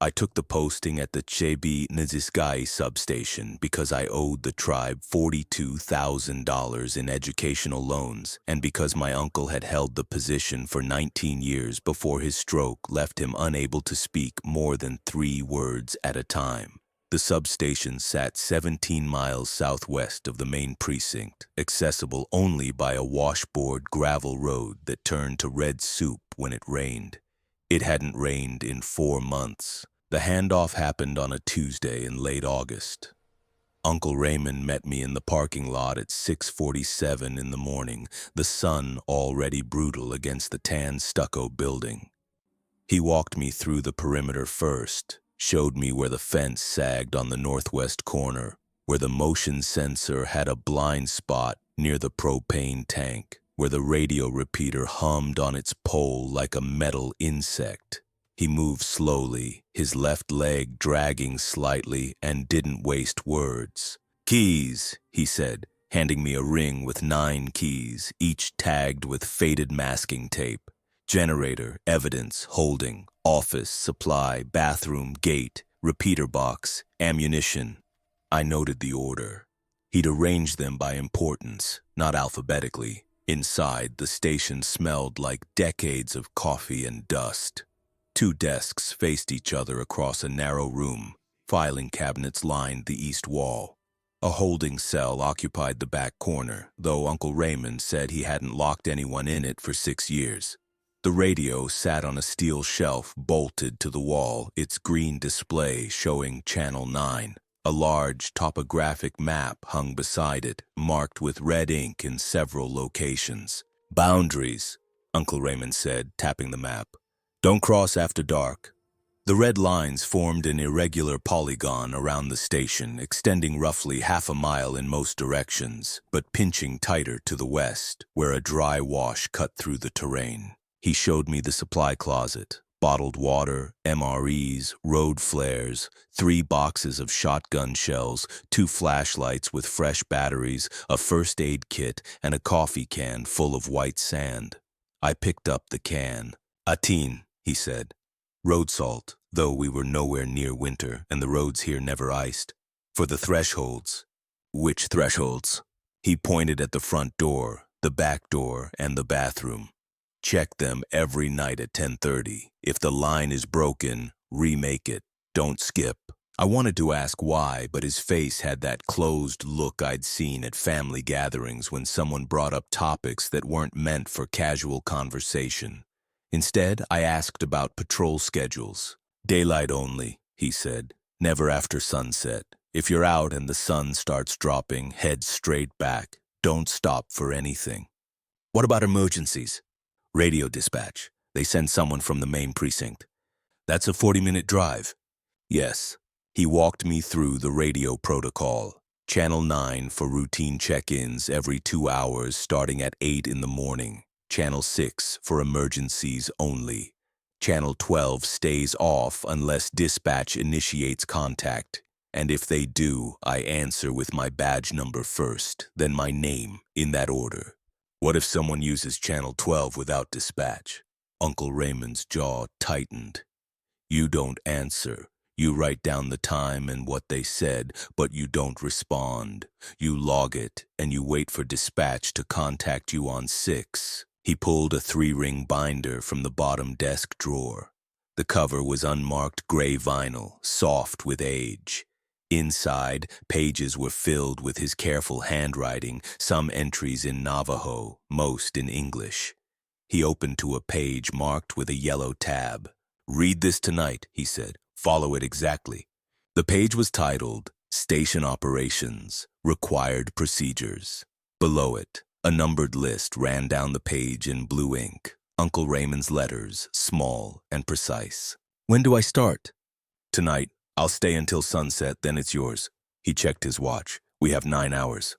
I took the posting at the Chebi Nziskai substation because I owed the tribe $42,000 in educational loans and because my uncle had held the position for 19 years before his stroke left him unable to speak more than 3 words at a time. The substation sat 17 miles southwest of the main precinct, accessible only by a washboard gravel road that turned to red soup when it rained. It hadn't rained in 4 months. The handoff happened on a Tuesday in late August. Uncle Raymond met me in the parking lot at 6:47 in the morning, the sun already brutal against the tan stucco building. He walked me through the perimeter first, showed me where the fence sagged on the northwest corner, where the motion sensor had a blind spot near the propane tank, where the radio repeater hummed on its pole like a metal insect. He moved slowly, his left leg dragging slightly, and didn't waste words. "Keys," he said, handing me a ring with 9 keys, each tagged with faded masking tape. Generator, evidence, holding, office, supply, bathroom, gate, repeater box, ammunition. I noted the order. He'd arranged them by importance, not alphabetically. Inside, the station smelled like decades of coffee and dust. 2 desks faced each other across a narrow room. Filing cabinets lined the east wall. A holding cell occupied the back corner, though Uncle Raymond said he hadn't locked anyone in it for 6 years. The radio sat on a steel shelf bolted to the wall, its green display showing Channel 9. A large topographic map hung beside it, marked with red ink in several locations. "Boundaries," Uncle Raymond said, tapping the map. "Don't cross after dark." The red lines formed an irregular polygon around the station, extending roughly half a mile in most directions, but pinching tighter to the west, where a dry wash cut through the terrain. He showed me the supply closet, bottled water, MREs, road flares, 3 boxes of shotgun shells, 2 flashlights with fresh batteries, a first aid kit, and a coffee can full of white sand. I picked up the can. "Atin," he said. "Road salt, though we were nowhere near winter and the roads here never iced. For the thresholds." "Which thresholds?" He pointed at the front door, the back door, and the bathroom. "Check them every night at 10:30. If the line is broken, remake it. Don't skip." I wanted to ask why, but his face had that closed look I'd seen at family gatherings when someone brought up topics that weren't meant for casual conversation. Instead, I asked about patrol schedules. "Daylight only," he said. "Never after sunset. If you're out and the sun starts dropping, head straight back. Don't stop for anything." "What about emergencies?" "Radio dispatch. They send someone from the main precinct." "That's a 40-minute drive." "Yes." He walked me through the radio protocol. Channel 9 for routine check-ins every 2 hours starting at 8 in the morning. Channel 6 for emergencies only. Channel 12 stays off unless dispatch initiates contact. And if they do, I answer with my badge number first, then my name, in that order. "What if someone uses Channel 12 without dispatch?" Uncle Raymond's jaw tightened. "You don't answer. You write down the time and what they said, but you don't respond. You log it, and you wait for dispatch to contact you on 6. He pulled a 3-ring binder from the bottom desk drawer. The cover was unmarked gray vinyl, soft with age. Inside, pages were filled with his careful handwriting, some entries in Navajo, most in English. He opened to a page marked with a yellow tab. "Read this tonight," he said. "Follow it exactly." The page was titled, "Station Operations, Required Procedures." Below it, a numbered list ran down the page in blue ink. Uncle Raymond's letters, small and precise. "When do I start?" "Tonight. I'll stay until sunset, then it's yours." He checked his watch. "We have 9 hours."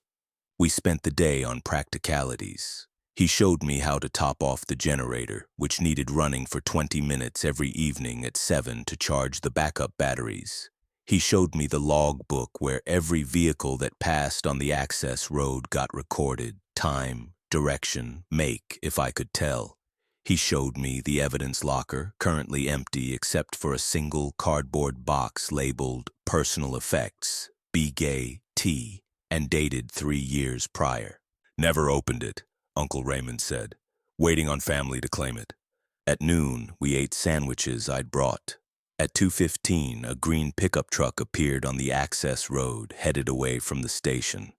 We spent the day on practicalities. He showed me how to top off the generator, which needed running for 20 minutes every evening at 7 to charge the backup batteries. He showed me the log book where every vehicle that passed on the access road got recorded, time, direction, make, if I could tell. He showed me the evidence locker, currently empty except for a single cardboard box labeled Personal Effects, Be Gay, T, and dated 3 years prior. Never opened it, Uncle Raymond said, waiting on family to claim it. At noon, we ate sandwiches I'd brought. At 2:15, a green pickup truck appeared on the access road, headed away from the station.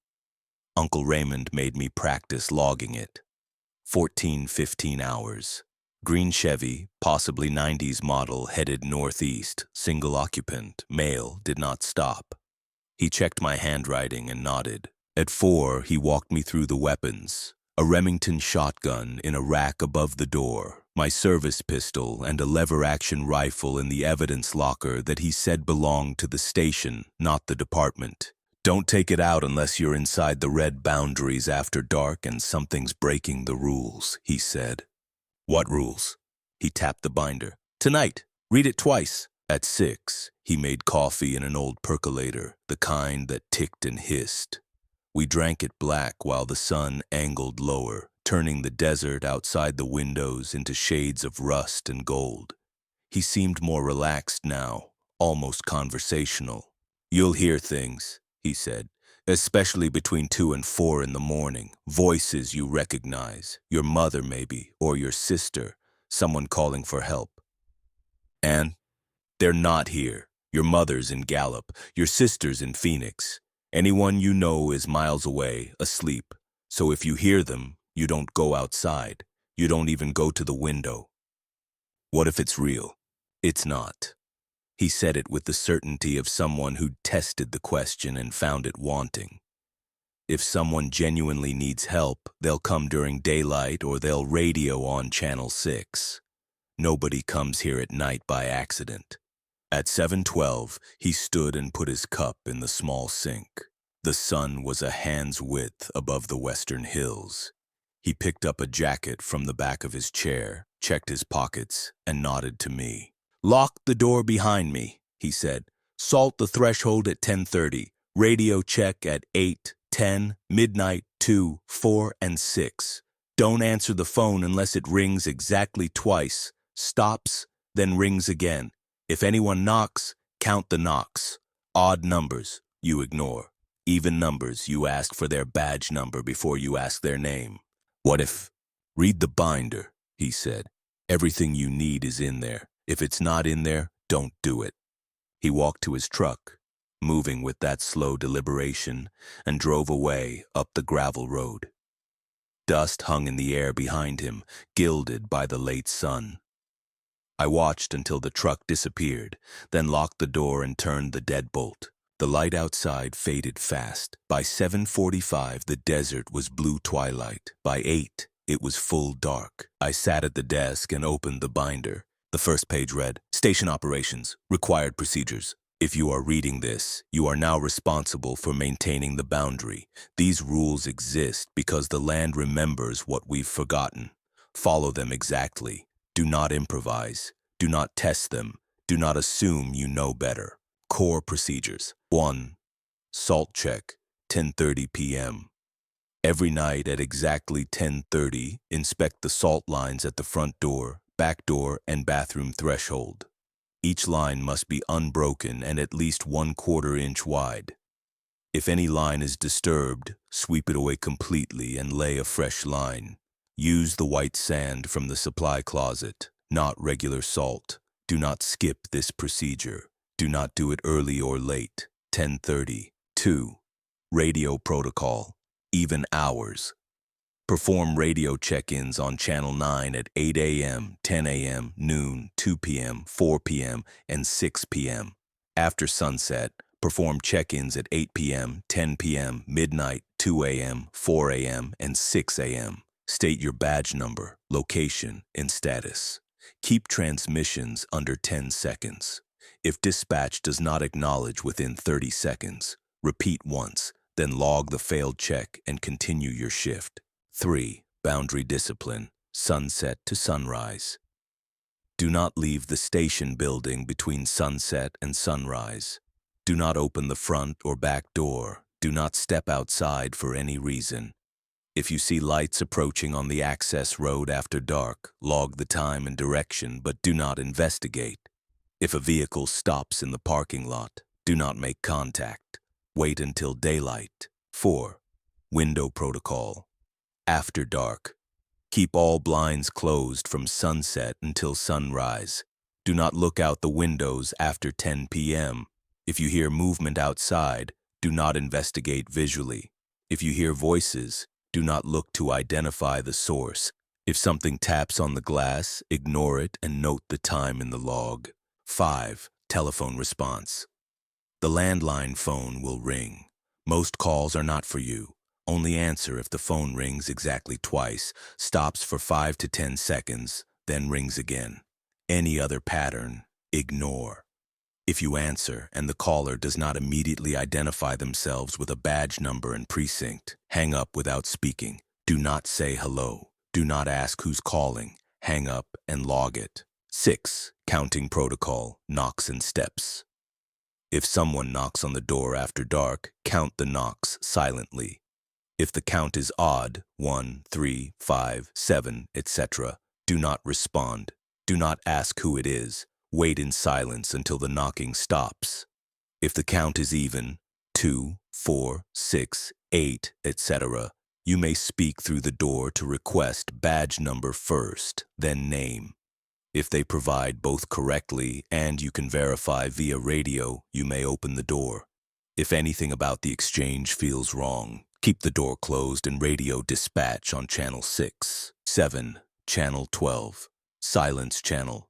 Uncle Raymond made me practice logging it. 15 hours. Green Chevy, possibly 90s model, headed northeast, single occupant, male, did not stop. He checked my handwriting and nodded. At 4, he walked me through the weapons. A Remington shotgun in a rack above the door, my service pistol, and a lever-action rifle in the evidence locker that he said belonged to the station, not the department. Don't take it out unless you're inside the red boundaries after dark and something's breaking the rules, he said. What rules? He tapped the binder. Tonight, read it twice. At 6, he made coffee in an old percolator, the kind that ticked and hissed. We drank it black while the sun angled lower, turning the desert outside the windows into shades of rust and gold. He seemed more relaxed now, almost conversational. You'll hear things, he said, especially between 2 and 4 in the morning. Voices you recognize, your mother maybe, or your sister, someone calling for help. And they're not here. Your mother's in Gallup, your sister's in Phoenix. Anyone you know is miles away, asleep. So if you hear them, you don't go outside. You don't even go to the window. What if it's real? It's not. He said it with the certainty of someone who'd tested the question and found it wanting. If someone genuinely needs help, they'll come during daylight or they'll radio on Channel 6. Nobody comes here at night by accident. At 7:12, he stood and put his cup in the small sink. The sun was a hand's width above the western hills. He picked up a jacket from the back of his chair, checked his pockets, and nodded to me. Lock the door behind me, he said. Salt the threshold at 10:30. Radio check at 8, 10, midnight, 2, 4, and 6. Don't answer the phone unless it rings exactly twice, stops, then rings again. If anyone knocks, count the knocks. Odd numbers, you ignore. Even numbers, you ask for their badge number before you ask their name. What if? Read the binder, he said. Everything you need is in there. If it's not in there, don't do it. He walked to his truck, moving with that slow deliberation, and drove away up the gravel road. Dust hung in the air behind him, gilded by the late sun. I watched until the truck disappeared, then locked the door and turned the deadbolt. The light outside faded fast. By 7:45, the desert was blue twilight. By 8, it was full dark. I sat at the desk and opened the binder. The first page read, Station Operations, Required Procedures. If you are reading this, you are now responsible for maintaining the boundary. These rules exist because the land remembers what we've forgotten. Follow them exactly. Do not improvise. Do not test them. Do not assume you know better. Core procedures. 1. Salt check, 10:30 p.m. Every night at exactly 10:30, inspect the salt lines at the front door, back door, and bathroom threshold. Each line must be unbroken and at least 1/4 inch wide. If any line is disturbed, sweep it away completely and lay a fresh line. Use the white sand from the supply closet, not regular salt. Do not skip this procedure. Do not do it early or late. 10:30. 2. Radio protocol. Even hours. Perform radio check-ins on Channel 9 at 8 a.m., 10 a.m., noon, 2 p.m., 4 p.m., and 6 p.m. After sunset, perform check-ins at 8 p.m., 10 p.m., midnight, 2 a.m., 4 a.m., and 6 a.m. State your badge number, location, and status. Keep transmissions under 10 seconds. If dispatch does not acknowledge within 30 seconds, repeat once, then log the failed check and continue your shift. 3. Boundary discipline, sunset to sunrise. Do not leave the station building between sunset and sunrise. Do not open the front or back door. Do not step outside for any reason. If you see lights approaching on the access road after dark, log the time and direction, but do not investigate. If a vehicle stops in the parking lot, do not make contact. Wait until daylight. 4. Window protocol. After dark. Keep all blinds closed from sunset until sunrise. Do not look out the windows after 10 p.m. If you hear movement outside, do not investigate visually. If you hear voices, do not look to identify the source. If something taps on the glass, ignore it and note the time in the log. 5. Telephone response. The landline phone will ring. Most calls are not for you. Only answer if the phone rings exactly twice, stops for 5 to 10 seconds, then rings again. Any other pattern, ignore. If you answer and the caller does not immediately identify themselves with a badge number and precinct, hang up without speaking. Do not say hello. Do not ask who's calling. Hang up and log it. 6. Counting protocol, knocks and steps. If someone knocks on the door after dark, count the knocks silently. If the count is odd, 1, 3, 5, 7, etc., do not respond. Do not ask who it is. Wait in silence until the knocking stops. If the count is even, 2, 4, 6, 8, etc., you may speak through the door to request badge number first, then name. If they provide both correctly and you can verify via radio, you may open the door. If anything about the exchange feels wrong, keep the door closed and radio dispatch on channel 6. 7. Channel 12. Silence channel.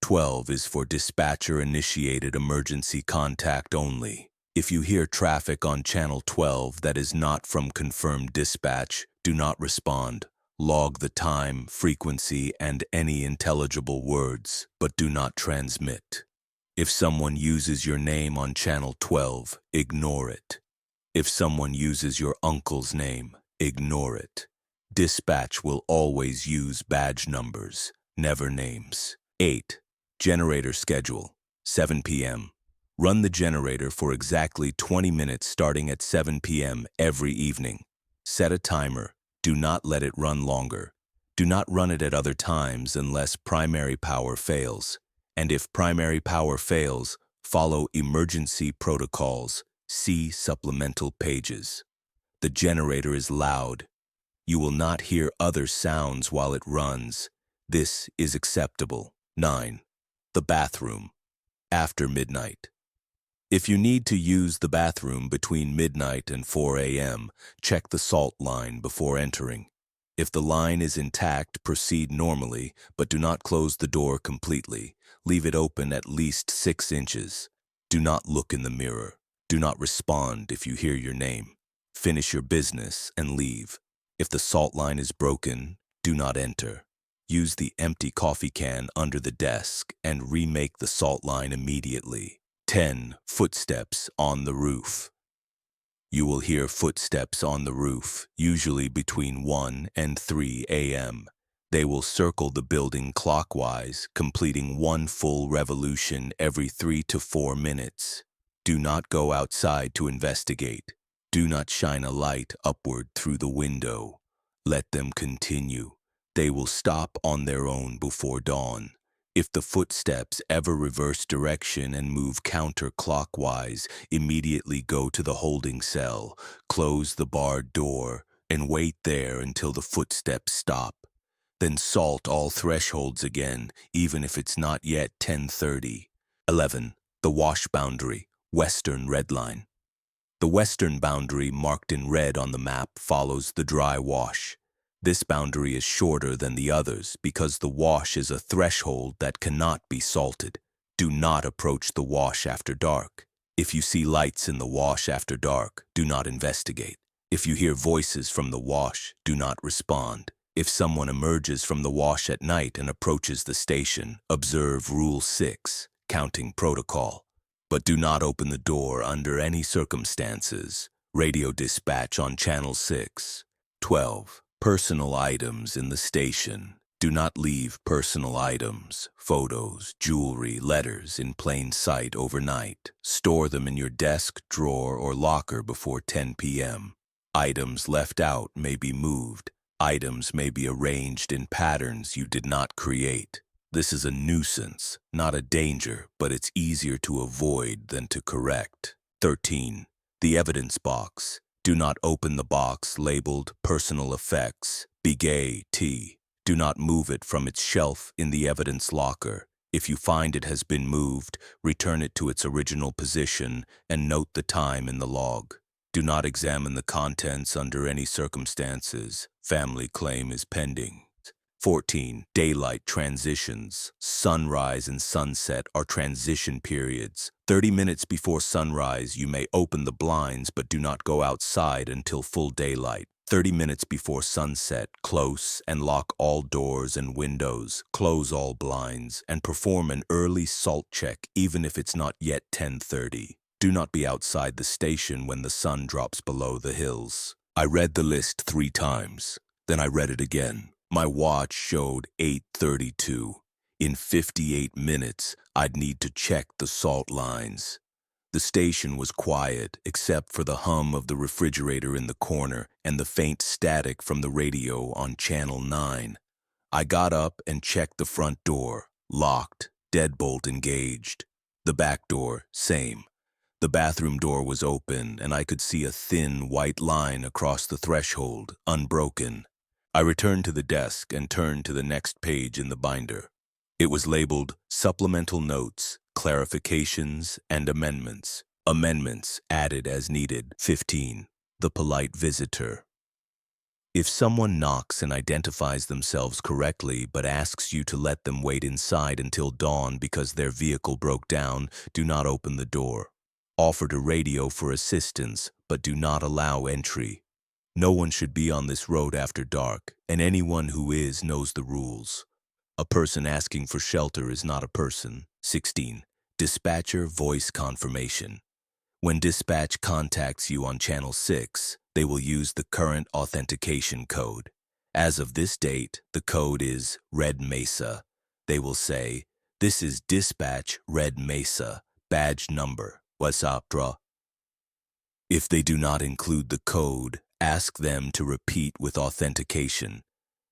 12 is for dispatcher-initiated emergency contact only. If you hear traffic on channel 12 that is not from confirmed dispatch, do not respond. Log the time, frequency, and any intelligible words, but do not transmit. If someone uses your name on channel 12, ignore it. If someone uses your uncle's name, ignore it. Dispatch will always use badge numbers, never names. 8. Generator schedule, 7 p.m. Run the generator for exactly 20 minutes starting at 7 p.m. every evening. Set a timer. Do not let it run longer. Do not run it at other times unless primary power fails. And if primary power fails, follow emergency protocols. See supplemental pages. The generator is loud. You will not hear other sounds while it runs. This is acceptable. 9. The bathroom. After midnight. If you need to use the bathroom between midnight and 4 a.m., check the salt line before entering. If the line is intact, proceed normally, but do not close the door completely. Leave it open at least 6 inches. Do not look in the mirror. Do not respond if you hear your name. Finish your business and leave. If the salt line is broken, do not enter. Use the empty coffee can under the desk and remake the salt line immediately. 10. Footsteps on the roof. You will hear footsteps on the roof, usually between 1 and 3 a.m. They will circle the building clockwise, completing one full revolution every 3 to 4 minutes. Do not go outside to investigate. Do not shine a light upward through the window. Let them continue. They will stop on their own before dawn. If the footsteps ever reverse direction and move counterclockwise, immediately go to the holding cell, close the barred door, and wait there until the footsteps stop. Then salt all thresholds again, even if it's not yet 10:30. 11. The wash boundary, western red line. The western boundary marked in red on the map follows the dry wash. This boundary is shorter than the others because the wash is a threshold that cannot be salted. Do not approach the wash after dark. If you see lights in the wash after dark, do not investigate. If you hear voices from the wash, do not respond. If someone emerges from the wash at night and approaches the station, observe Rule 6, counting protocol. But do not open the door under any circumstances. Radio dispatch on Channel 6. 12. Personal items in the station. Do not leave personal items, photos, jewelry, letters in plain sight overnight. Store them in your desk, drawer, or locker before 10 p.m. Items left out may be moved. Items may be arranged in patterns you did not create. This is a nuisance, not a danger, but it's easier to avoid than to correct. 13. The evidence box. Do not open the box labeled Personal Effects, Bigay T. Do not move it from its shelf in the evidence locker. If you find it has been moved, return it to its original position and note the time in the log. Do not examine the contents under any circumstances. Family claim is pending. 14. Daylight transitions. Sunrise and sunset are transition periods. 30 minutes before sunrise, you may open the blinds but do not go outside until full daylight. 30 minutes before sunset, close and lock all doors and windows, close all blinds, and perform an early salt check even if it's not yet 10:30. Do not be outside the station when the sun drops below the hills. I read the list 3 times. Then I read it again. My watch showed 8:32. In 58 minutes, I'd need to check the salt lines. The station was quiet except for the hum of the refrigerator in the corner and the faint static from the radio on Channel 9. I got up and checked the front door. Locked, deadbolt engaged. The back door, same. The bathroom door was open and I could see a thin white line across the threshold, unbroken. I returned to the desk and turned to the next page in the binder. It was labeled Supplemental Notes, Clarifications, and Amendments. Amendments added as needed. 15. The polite visitor. If someone knocks and identifies themselves correctly but asks you to let them wait inside until dawn because their vehicle broke down, do not open the door. Offer to radio for assistance, but do not allow entry. No one should be on this road after dark, and anyone who is knows the rules. A person asking for shelter is not a person. 16. Dispatcher voice confirmation. When dispatch contacts you on Channel 6, they will use the current authentication code. As of this date, the code is Red Mesa. They will say, "This is Dispatch Red Mesa, badge number. What's up, bro?" If they do not include the code, ask them to repeat with authentication.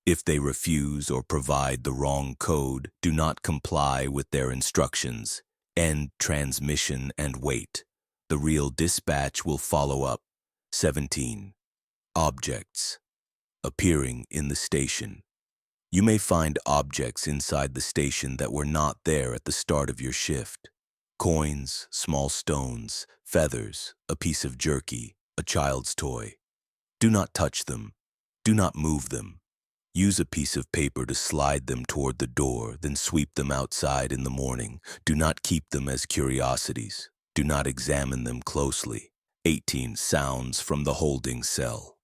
If they refuse or provide the wrong code, do not comply with their instructions. End transmission and wait. The real dispatch will follow up. 17. Objects. Appearing in the station. You may find objects inside the station that were not there at the start of your shift. Coins, small stones, feathers, a piece of jerky, a child's toy. Do not touch them. Do not move them. Use a piece of paper to slide them toward the door, then sweep them outside in the morning. Do not keep them as curiosities. Do not examine them closely. 18. Sounds from the holding cell.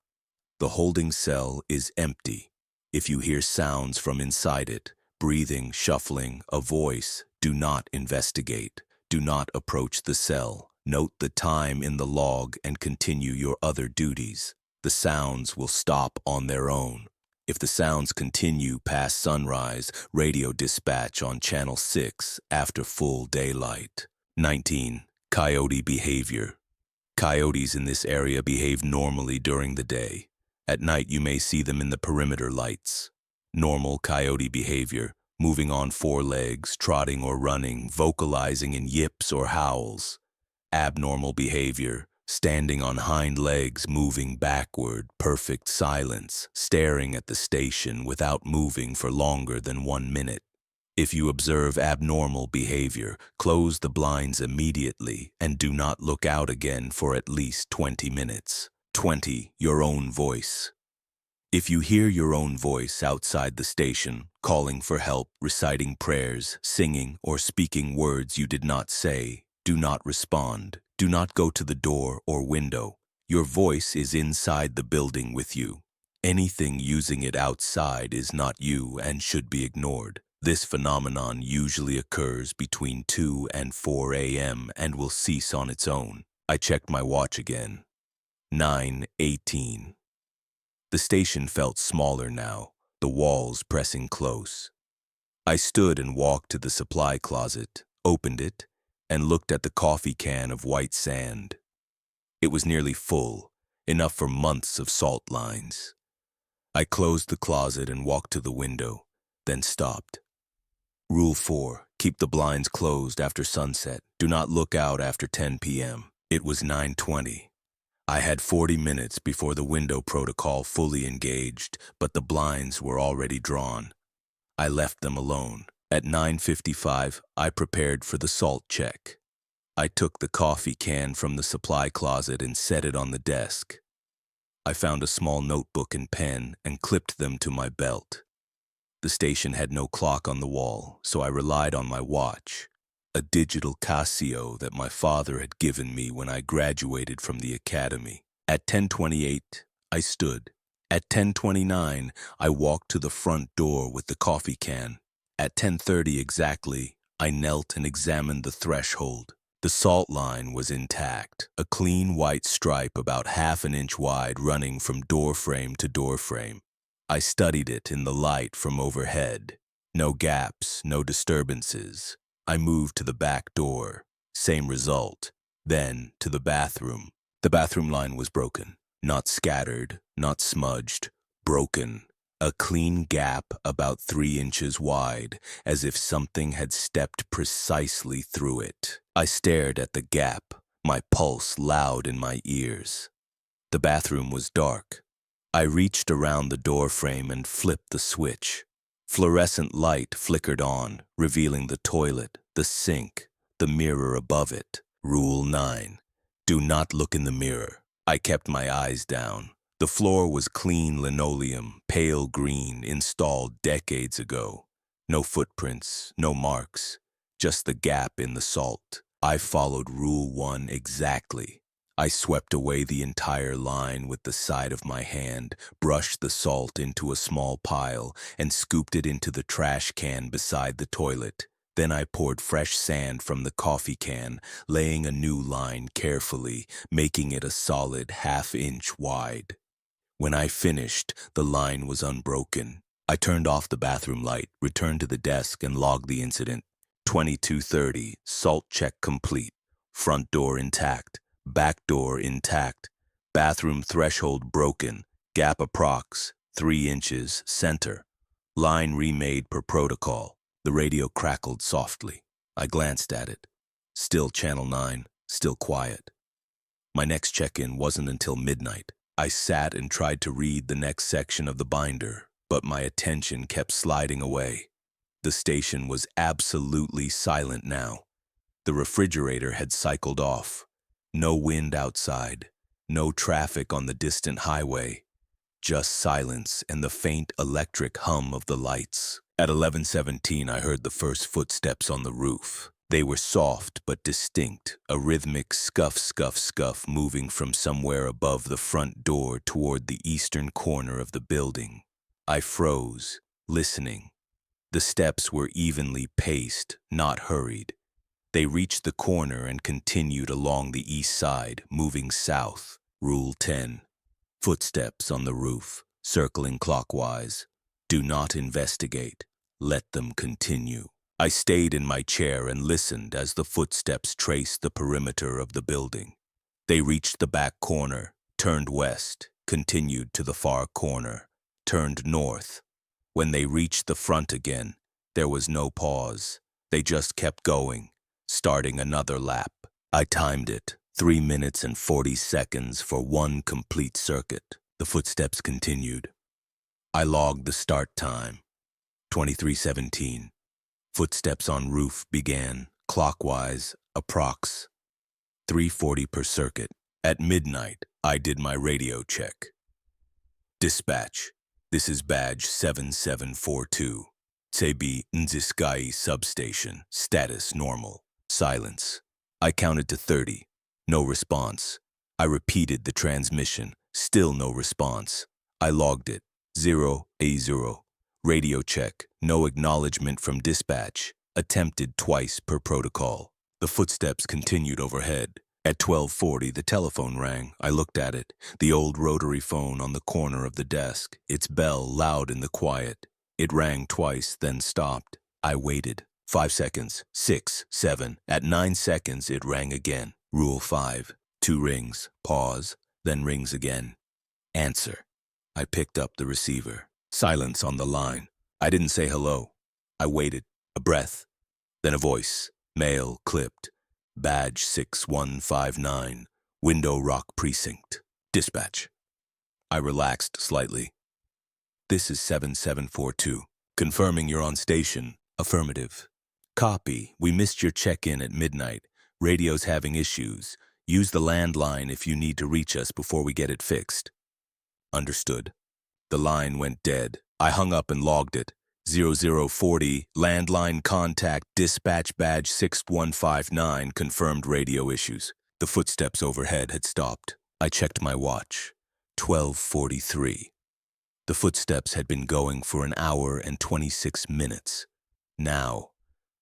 The holding cell is empty. If you hear sounds from inside it, breathing, shuffling, a voice, do not investigate. Do not approach the cell. Note the time in the log and continue your other duties. The sounds will stop on their own. If the sounds continue past sunrise, radio dispatch on Channel 6 after full daylight. 19. Coyote behavior. Coyotes in this area behave normally during the day. At night you may see them in the perimeter lights. Normal coyote behavior, moving on 4 legs, trotting or running, vocalizing in yips or howls. Abnormal behavior, standing on hind legs, moving backward, perfect silence, staring at the station without moving for longer than 1 minute. If you observe abnormal behavior, close the blinds immediately and do not look out again for at least 20 minutes. 20. Your own voice. If you hear your own voice outside the station, calling for help, reciting prayers, singing, or speaking words you did not say, do not respond. Do not go to the door or window. Your voice is inside the building with you. Anything using it outside is not you and should be ignored. This phenomenon usually occurs between 2 and 4 a.m. and will cease on its own. I checked my watch again. 9:18. The station felt smaller now, the walls pressing close. I stood and walked to the supply closet, opened it, and looked at the coffee can of white sand. It was nearly full, enough for months of salt lines. I closed the closet and walked to the window, then stopped. Rule 4, keep the blinds closed after sunset. Do not look out after 10 p.m. It was 9:20. I had 40 minutes before the window protocol fully engaged, but the blinds were already drawn. I left them alone. At 9:55, I prepared for the salt check. I took the coffee can from the supply closet and set it on the desk. I found a small notebook and pen and clipped them to my belt. The station had no clock on the wall, so I relied on my watch, a digital Casio that my father had given me when I graduated from the academy. At 10:28, I stood. At 10:29, I walked to the front door with the coffee can. At 10:30 exactly, I knelt and examined the threshold. The salt line was intact, a clean white stripe about half an inch wide running from door frame to door frame. I studied it in the light from overhead. No gaps, no disturbances. I moved to the back door. Same result. Then to the bathroom. The bathroom line was broken. Not scattered, not smudged. Broken. A clean gap about 3 inches wide, as if something had stepped precisely through it. I stared at the gap, my pulse loud in my ears. The bathroom was dark. I reached around the door frame and flipped the switch. Fluorescent light flickered on, revealing the toilet, the sink, the mirror above it. Rule 9. Do not look in the mirror. I kept my eyes down. The floor was clean linoleum, pale green, installed decades ago. No footprints, no marks, just the gap in the salt. I followed Rule 1 exactly. I swept away the entire line with the side of my hand, brushed the salt into a small pile, and scooped it into the trash can beside the toilet. Then I poured fresh sand from the coffee can, laying a new line carefully, making it a solid half-inch wide. When I finished, the line was unbroken. I turned off the bathroom light, returned to the desk, and logged the incident. 22:30, salt check complete. Front door intact. Back door intact. Bathroom threshold broken. Gap approx. 3 inches, center. Line remade per protocol. The radio crackled softly. I glanced at it. Still channel 9, still quiet. My next check-in wasn't until midnight. I sat and tried to read the next section of the binder, but my attention kept sliding away. The station was absolutely silent now. The refrigerator had cycled off. No wind outside. No traffic on the distant highway. Just silence and the faint electric hum of the lights. At 11:17, I heard the first footsteps on the roof. They were soft but distinct, a rhythmic scuff, scuff, scuff moving from somewhere above the front door toward the eastern corner of the building. I froze, listening. The steps were evenly paced, not hurried. They reached the corner and continued along the east side, moving south. Rule 10. Footsteps on the roof, circling clockwise. Do not investigate. Let them continue. I stayed in my chair and listened as the footsteps traced the perimeter of the building. They reached the back corner, turned west, continued to the far corner, turned north. When they reached the front again, there was no pause. They just kept going, starting another lap. I timed it, 3 minutes and 40 seconds for one complete circuit. The footsteps continued. I logged the start time, 23:17. Footsteps on roof began, clockwise, approx. 340 per circuit. At midnight, I did my radio check. Dispatch, this is badge 7742. Sebi Nziskai substation, status normal. Silence. I counted to 30. No response. I repeated the transmission. Still no response. I logged it. 0A0. Radio check. No acknowledgement from dispatch. Attempted twice per protocol. The footsteps continued overhead. At 12:40, the telephone rang. I looked at it. The old rotary phone on the corner of the desk. Its bell loud in the quiet. It rang twice, then stopped. I waited. 5 seconds. 6, 7. At 9 seconds, it rang again. Rule 5. 2 rings. Pause. then rings again. Answer. I picked up the receiver. Silence on the line. I didn't say hello. I waited. A breath. Then a voice. Male, clipped. Badge 6159. Window Rock Precinct. Dispatch. I relaxed slightly. This is 7742. Confirming you're on station. Affirmative. Copy. We missed your check-in at midnight. Radio's having issues. Use the landline if you need to reach us before we get it fixed. Understood. The line went dead. I hung up and logged it. 0040, landline contact, dispatch badge 6159, confirmed radio issues. The footsteps overhead had stopped. I checked my watch. 12:43. The footsteps had been going for an hour and 26 minutes. Now,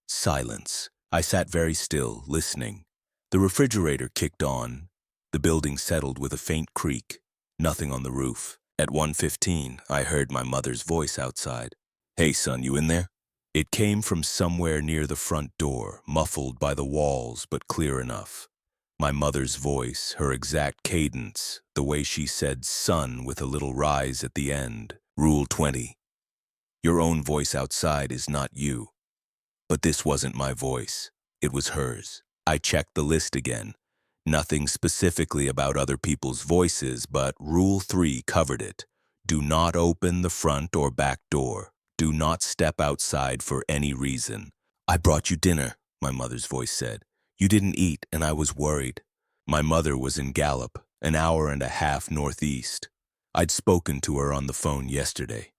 silence. I sat very still, listening. The refrigerator kicked on. The building settled with a faint creak. Nothing on the roof. At 1:15, I heard my mother's voice outside. Hey, son, you in there? It came from somewhere near the front door, muffled by the walls, but clear enough. My mother's voice, her exact cadence, the way she said son with a little rise at the end. Rule 20. Your own voice outside is not you. But this wasn't my voice. It was hers. I checked the list again. Nothing specifically about other people's voices, but Rule 3 covered it. Do not open the front or back door. Do not step outside for any reason. I brought you dinner, my mother's voice said. You didn't eat, and I was worried. My mother was in Gallup, an hour and a half northeast. I'd spoken to her on the phone yesterday.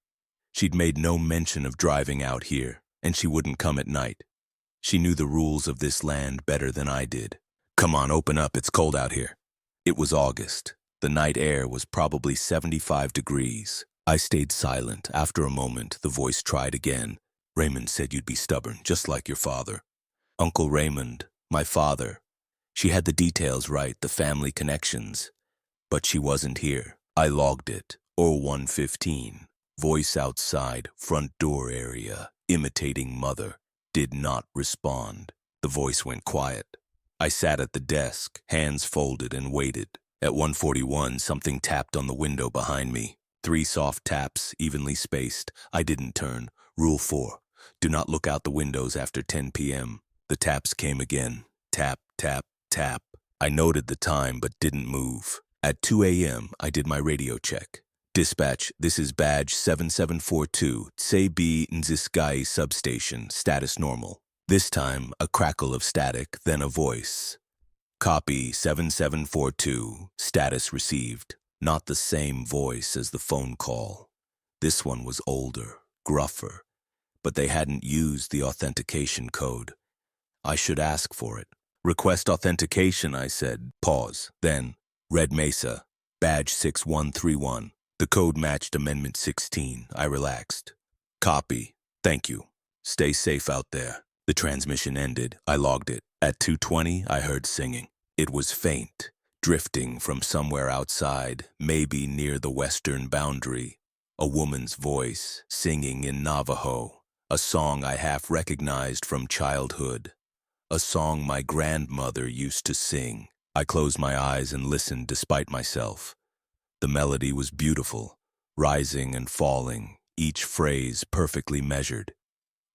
She'd made no mention of driving out here, and she wouldn't come at night. She knew the rules of this land better than I did. Come on, open up, it's cold out here. It was August. The night air was probably 75 degrees. I stayed silent. After a moment, the voice tried again. Raymond said you'd be stubborn, just like your father. Uncle Raymond, my father. She had the details right, the family connections. But she wasn't here. I logged it. Or 1:15. Voice outside, front door area, imitating mother. Did not respond. The voice went quiet. I sat at the desk, hands folded, and waited. At 1:41, something tapped on the window behind me. 3 soft taps, evenly spaced. I didn't turn. Rule 4. Do not look out the windows after 10 p.m. The taps came again. Tap, tap, tap. I noted the time but didn't move. At 2 a.m., I did my radio check. Dispatch, this is badge 7742, Tsebi Nziskai substation, status normal. This time, a crackle of static, then a voice. Copy 7742, status received. Not the same voice as the phone call. This one was older, gruffer, but they hadn't used the authentication code. I should ask for it. Request authentication, I said. Pause. Then, Red Mesa, badge 6131. The code matched Amendment 16. I relaxed. Copy. Thank you. Stay safe out there. The transmission ended. I logged it. At 2:20, I heard singing. It was faint, drifting from somewhere outside, maybe near the western boundary. A woman's voice, singing in Navajo, a song I half recognized from childhood, a song my grandmother used to sing. I closed my eyes and listened despite myself. The melody was beautiful, rising and falling, each phrase perfectly measured.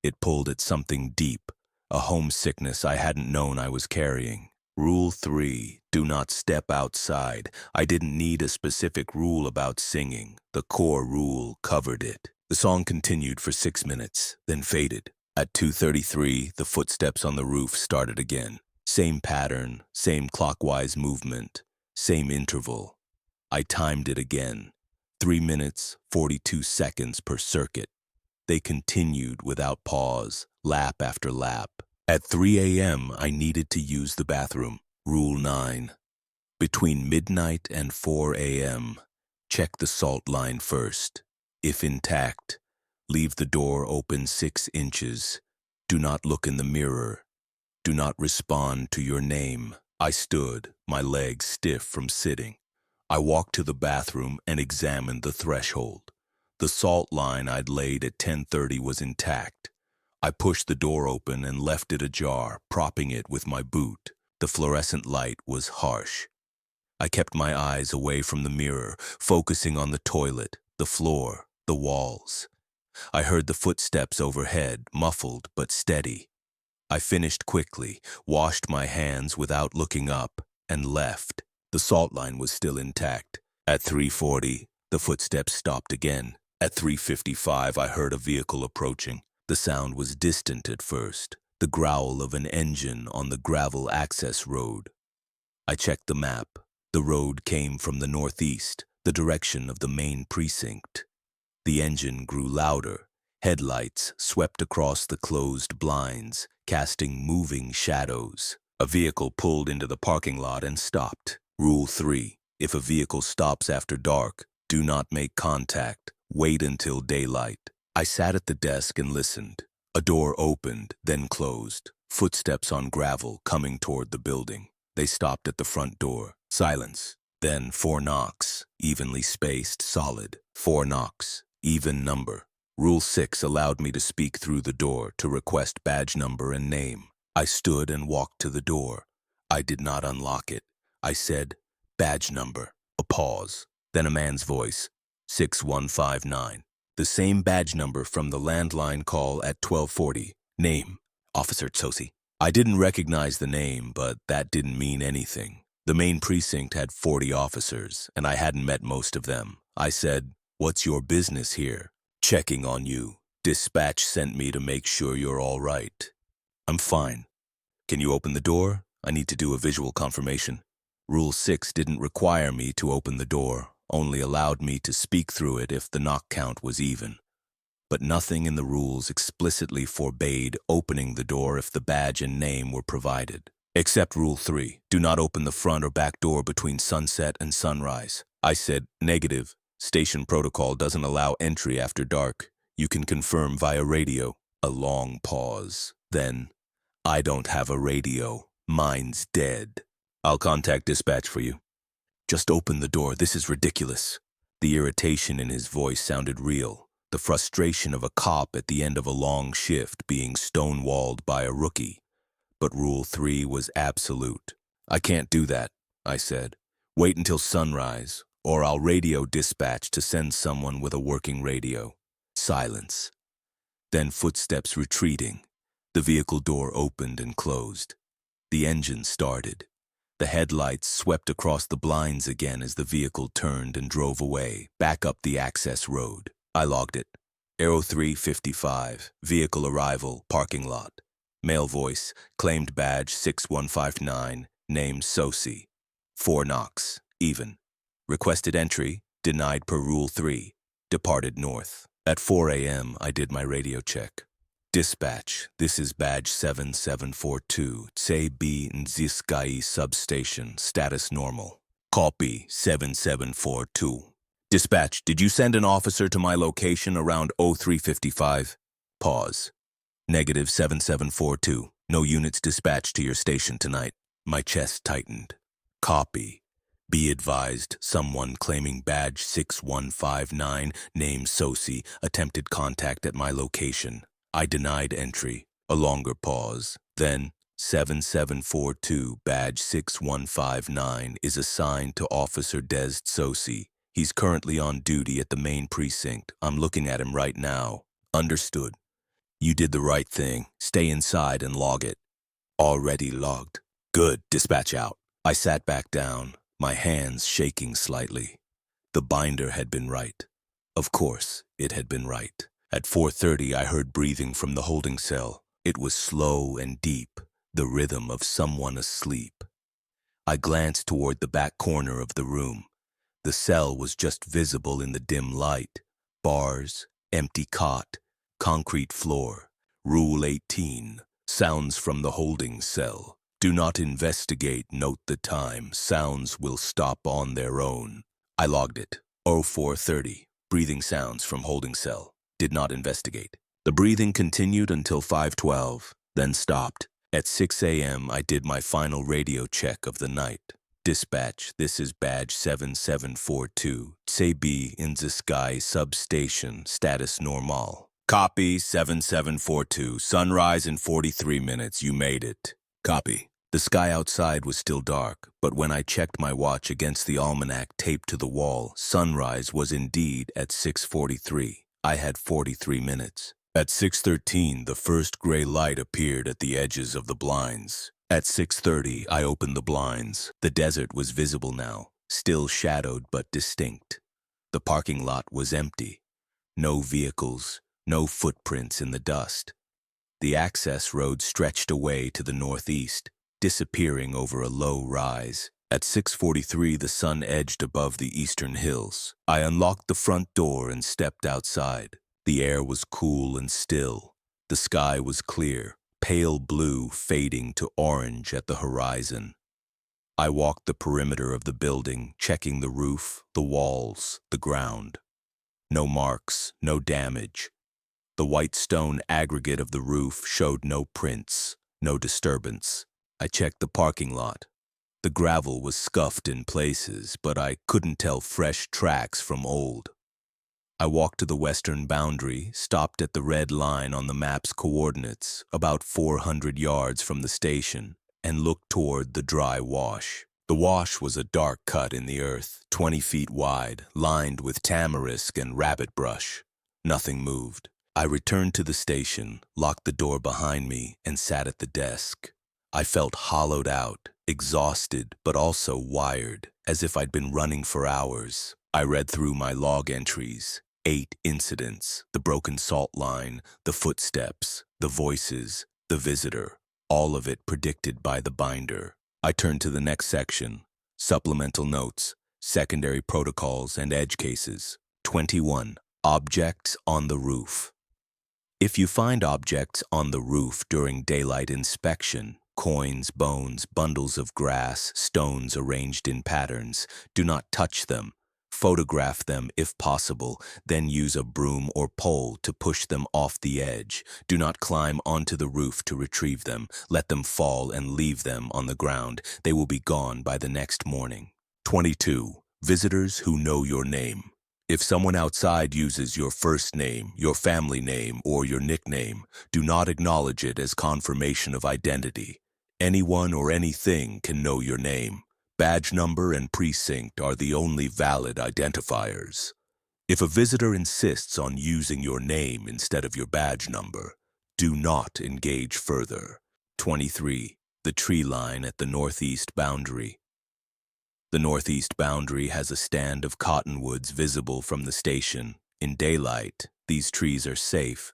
It pulled at something deep, a homesickness I hadn't known I was carrying. Rule 3, do not step outside. I didn't need a specific rule about singing. The core rule covered it. The song continued for 6 minutes, then faded. At 2:33, the footsteps on the roof started again. Same pattern, same clockwise movement, same interval. I timed it again. 3 minutes, 42 seconds per circuit. They continued without pause, lap after lap. At 3 a.m., I needed to use the bathroom. Rule 9. Between midnight and 4 a.m., check the salt line first. If intact, leave the door open 6 inches. Do not look in the mirror. Do not respond to your name. I stood, my legs stiff from sitting. I walked to the bathroom and examined the threshold. The salt line I'd laid at 10:30 was intact. I pushed the door open and left it ajar, propping it with my boot. The fluorescent light was harsh. I kept my eyes away from the mirror, focusing on the toilet, the floor, the walls. I heard the footsteps overhead, muffled but steady. I finished quickly, washed my hands without looking up, and left. The salt line was still intact. At 3:40, the footsteps stopped again. At 3:55, I heard a vehicle approaching. The sound was distant at first, the growl of an engine on the gravel access road. I checked the map. The road came from the northeast, the direction of the main precinct. The engine grew louder. Headlights swept across the closed blinds, casting moving shadows. A vehicle pulled into the parking lot and stopped. Rule 3. If a vehicle stops after dark, do not make contact. Wait until daylight. I sat at the desk and listened. A door opened, then closed. Footsteps on gravel coming toward the building. They stopped at the front door. Silence. Then 4 knocks, evenly spaced, solid. 4 knocks, even number. Rule 6 allowed me to speak through the door to request badge number and name. I stood and walked to the door. I did not unlock it. I said, badge number. A pause. Then a man's voice. 6159. The same badge number from the landline call at 12:40. Name. Officer Tsosi. I didn't recognize the name, but that didn't mean anything. The main precinct had 40 officers, and I hadn't met most of them. I said, what's your business here? Checking on you. Dispatch sent me to make sure you're all right. I'm fine. Can you open the door? I need to do a visual confirmation. Rule 6 didn't require me to open the door, only allowed me to speak through it if the knock count was even. But nothing in the rules explicitly forbade opening the door if the badge and name were provided. Except Rule 3, do not open the front or back door between sunset and sunrise. I said, negative. Station protocol doesn't allow entry after dark. You can confirm via radio. A long pause. Then, I don't have a radio. Mine's dead. I'll contact dispatch for you. Just open the door. This is ridiculous. The irritation in his voice sounded real. The frustration of a cop at the end of a long shift being stonewalled by a rookie. But Rule 3 was absolute. I can't do that, I said. Wait until sunrise, or I'll radio dispatch to send someone with a working radio. Silence. Then footsteps retreating. The vehicle door opened and closed. The engine started. The headlights swept across the blinds again as the vehicle turned and drove away, back up the access road. I logged it. Aero 355, vehicle arrival, parking lot. Male voice, claimed badge 6159, name Sosi. 4 knocks, even. Requested entry, denied per Rule 3. Departed north. At 4 a.m., I did my radio check. Dispatch, this is badge 7742, Tse-B Nziskai substation, status normal. Copy 7742. Dispatch, did you send an officer to my location around 0355? Pause. Negative 7742. No units dispatched to your station tonight. My chest tightened. Copy. Be advised, someone claiming badge 6159, name Sosi, attempted contact at my location. I denied entry. A longer pause. Then, 7742, badge 6159, is assigned to Officer Des Sosi. He's currently on duty at the main precinct. I'm looking at him right now. Understood. You did the right thing. Stay inside and log it. Already logged. Good. Dispatch out. I sat back down, my hands shaking slightly. The binder had been right. Of course, it had been right. At 4:30, I heard breathing from the holding cell. It was slow and deep, the rhythm of someone asleep. I glanced toward the back corner of the room. The cell was just visible in the dim light. Bars, empty cot, concrete floor. Rule 18. Sounds from the holding cell. Do not investigate, note the time. Sounds will stop on their own. I logged it. 0430. Breathing sounds from holding cell. Did not investigate. The breathing continued until 5:12, then stopped. At 6 a.m., I did my final radio check of the night. Dispatch, this is badge 7742, Tse-B Nziskai substation, status normal. Copy 7742, sunrise in 43 minutes, you made it. Copy. The sky outside was still dark, but when I checked my watch against the almanac taped to the wall, sunrise was indeed at 6:43. I had 43 minutes. At 6:13, the first gray light appeared at the edges of the blinds. At 6:30, I opened the blinds. The desert was visible now, still shadowed but distinct. The parking lot was empty. No vehicles, no footprints in the dust. The access road stretched away to the northeast, disappearing over a low rise. At 6:43, the sun edged above the eastern hills. I unlocked the front door and stepped outside. The air was cool and still. The sky was clear, pale blue fading to orange at the horizon. I walked the perimeter of the building, checking the roof, the walls, the ground. No marks, no damage. The white stone aggregate of the roof showed no prints, no disturbance. I checked the parking lot. The gravel was scuffed in places, but I couldn't tell fresh tracks from old. I walked to the western boundary, stopped at the red line on the map's coordinates, about 400 yards from the station, and looked toward the dry wash. The wash was a dark cut in the earth, 20 feet wide, lined with tamarisk and rabbit brush. Nothing moved. I returned to the station, locked the door behind me, and sat at the desk. I felt hollowed out, exhausted, but also wired, as if I'd been running for hours. I read through my log entries. 8 incidents, the broken salt line, the footsteps, the voices, the visitor, all of it predicted by the binder. I turned to the next section, supplemental notes, secondary protocols and edge cases. 21, objects on the roof. If you find objects on the roof during daylight inspection, coins, bones, bundles of grass, stones arranged in patterns, do not touch them. Photograph them if possible, then use a broom or pole to push them off the edge. Do not climb onto the roof to retrieve them. Let them fall and leave them on the ground. They will be gone by the next morning. 22. Visitors who know your name. If someone outside uses your first name, your family name, or your nickname, do not acknowledge it as confirmation of identity. Anyone or anything can know your name. Badge number and precinct are the only valid identifiers. If a visitor insists on using your name instead of your badge number, do not engage further. 23. The tree line at the northeast boundary. The northeast boundary has a stand of cottonwoods visible from the station. In daylight, these trees are safe.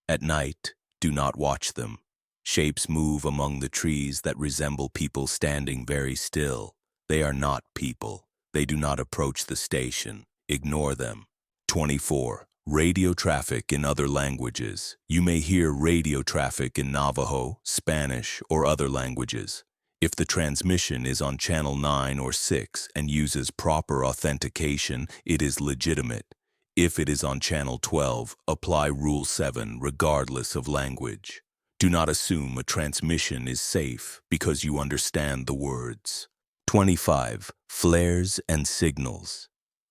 At night, do not watch them. Shapes move among the trees that resemble people standing very still. They are not people. They do not approach the station. Ignore them. 24. Radio traffic in other languages. You may hear radio traffic in Navajo, Spanish, or other languages. If the transmission is on channel 9 or 6 and uses proper authentication, it is legitimate. If it is on channel 12, apply Rule 7 regardless of language. Do not assume a transmission is safe because you understand the words. 25. Flares and signals.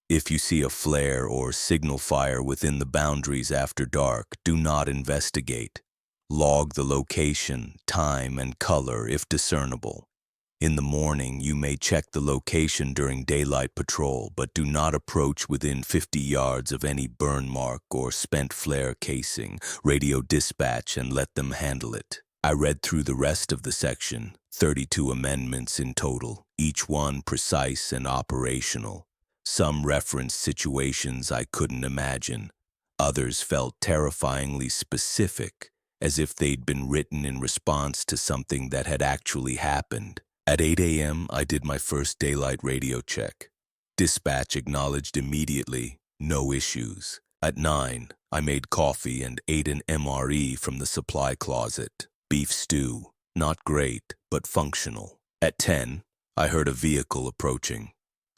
If you see a flare or signal fire within the boundaries after dark, do not investigate. Log the location, time, and color if discernible. In the morning, you may check the location during daylight patrol, but do not approach within 50 yards of any burn mark or spent flare casing. Radio dispatch and let them handle it. I read through the rest of the section, 32 amendments in total, each one precise and operational. Some referenced situations I couldn't imagine. Others felt terrifyingly specific, as if they'd been written in response to something that had actually happened. At 8 a.m., I did my first daylight radio check. Dispatch acknowledged immediately, no issues. At 9, I made coffee and ate an MRE from the supply closet. Beef stew, not great, but functional. At 10, I heard a vehicle approaching.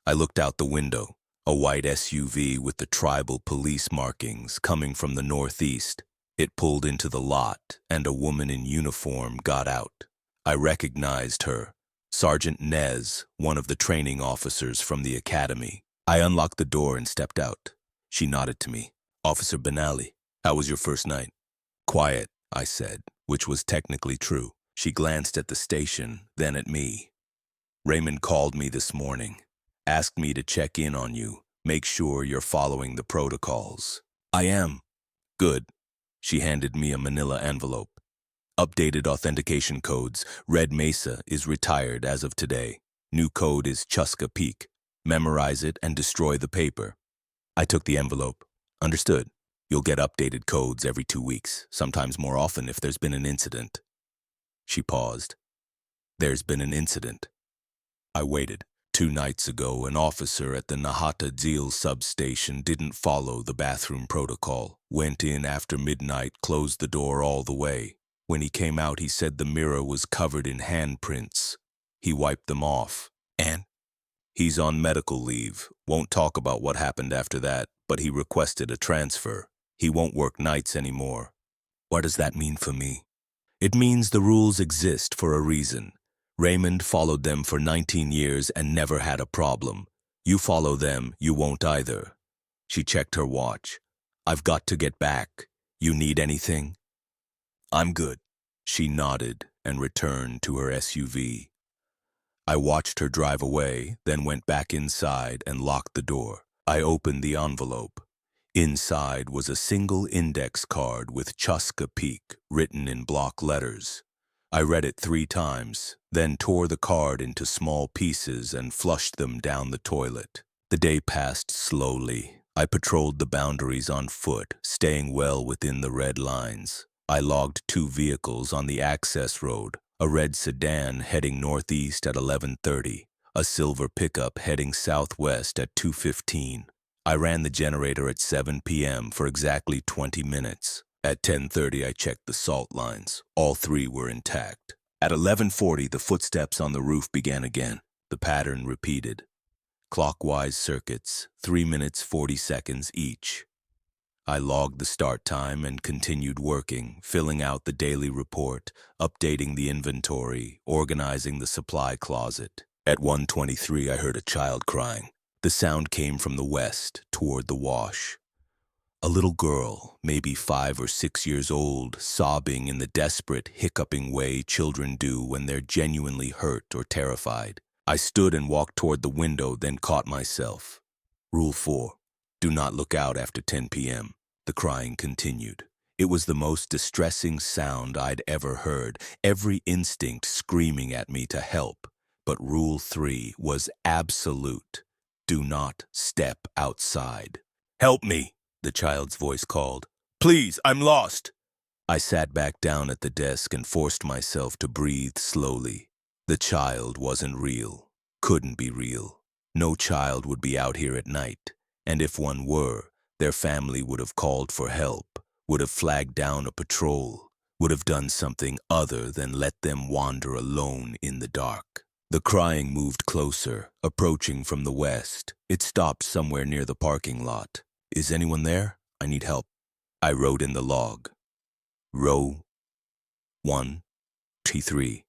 I looked out the window, a white SUV with the tribal police markings coming from the northeast. It pulled into the lot, and a woman in uniform got out. I recognized her, Sergeant Nez, one of the training officers from the academy. I unlocked the door and stepped out. She nodded to me. Officer Benally, how was your first night? Quiet, I said, which was technically true. She glanced at the station, then at me. Raymond called me this morning. Asked me to check in on you. Make sure you're following the protocols. I am. Good. She handed me a manila envelope. Updated authentication codes. Red Mesa is retired as of today. New code is Chuska Peak. Memorize it and destroy the paper. I took the envelope. Understood. You'll get updated codes every 2 weeks, sometimes more often if there's been an incident. She paused. There's been an incident. I waited. 2 nights ago, an officer at the Nahata substation didn't follow the bathroom protocol. Went in after midnight, closed the door all the way. When he came out, he said the mirror was covered in handprints. He wiped them off. And? He's on medical leave. Won't talk about what happened after that, but he requested a transfer. He won't work nights anymore. What does that mean for me? It means the rules exist for a reason. Raymond followed them for 19 years and never had a problem. You follow them, you won't either. She checked her watch. I've got to get back. You need anything? I'm good. She nodded and returned to her SUV. I watched her drive away, then went back inside and locked the door. I opened the envelope. Inside was a single index card with Chuska Peak written in block letters. I read it 3 times, then tore the card into small pieces and flushed them down the toilet. The day passed slowly. I patrolled the boundaries on foot, staying well within the red lines. I logged 2 vehicles on the access road, a red sedan heading northeast at 11:30, a silver pickup heading southwest at 2:15. I ran the generator at 7 p.m. for exactly 20 minutes. At 10:30, I checked the salt lines. All 3 were intact. At 11:40, the footsteps on the roof began again. The pattern repeated. Clockwise circuits, 3 minutes 40 seconds each. I logged the start time and continued working, filling out the daily report, updating the inventory, organizing the supply closet. At 1:23, I heard a child crying. The sound came from the west, toward the wash. A little girl, maybe 5 or 6 years old, sobbing in the desperate, hiccuping way children do when they're genuinely hurt or terrified. I stood and walked toward the window, then caught myself. Rule 4. Do not look out after 10 p.m. The crying continued. It was the most distressing sound I'd ever heard, every instinct screaming at me to help. But Rule 3 was absolute. Do not step outside. Help me, the child's voice called. Please, I'm lost. I sat back down at the desk and forced myself to breathe slowly. The child wasn't real. Couldn't be real. No child would be out here at night. And if one were, their family would have called for help, would have flagged down a patrol, would have done something other than let them wander alone in the dark. The crying moved closer, approaching from the west. It stopped somewhere near the parking lot. Is anyone there? I need help. I wrote in the log. Row 1-3.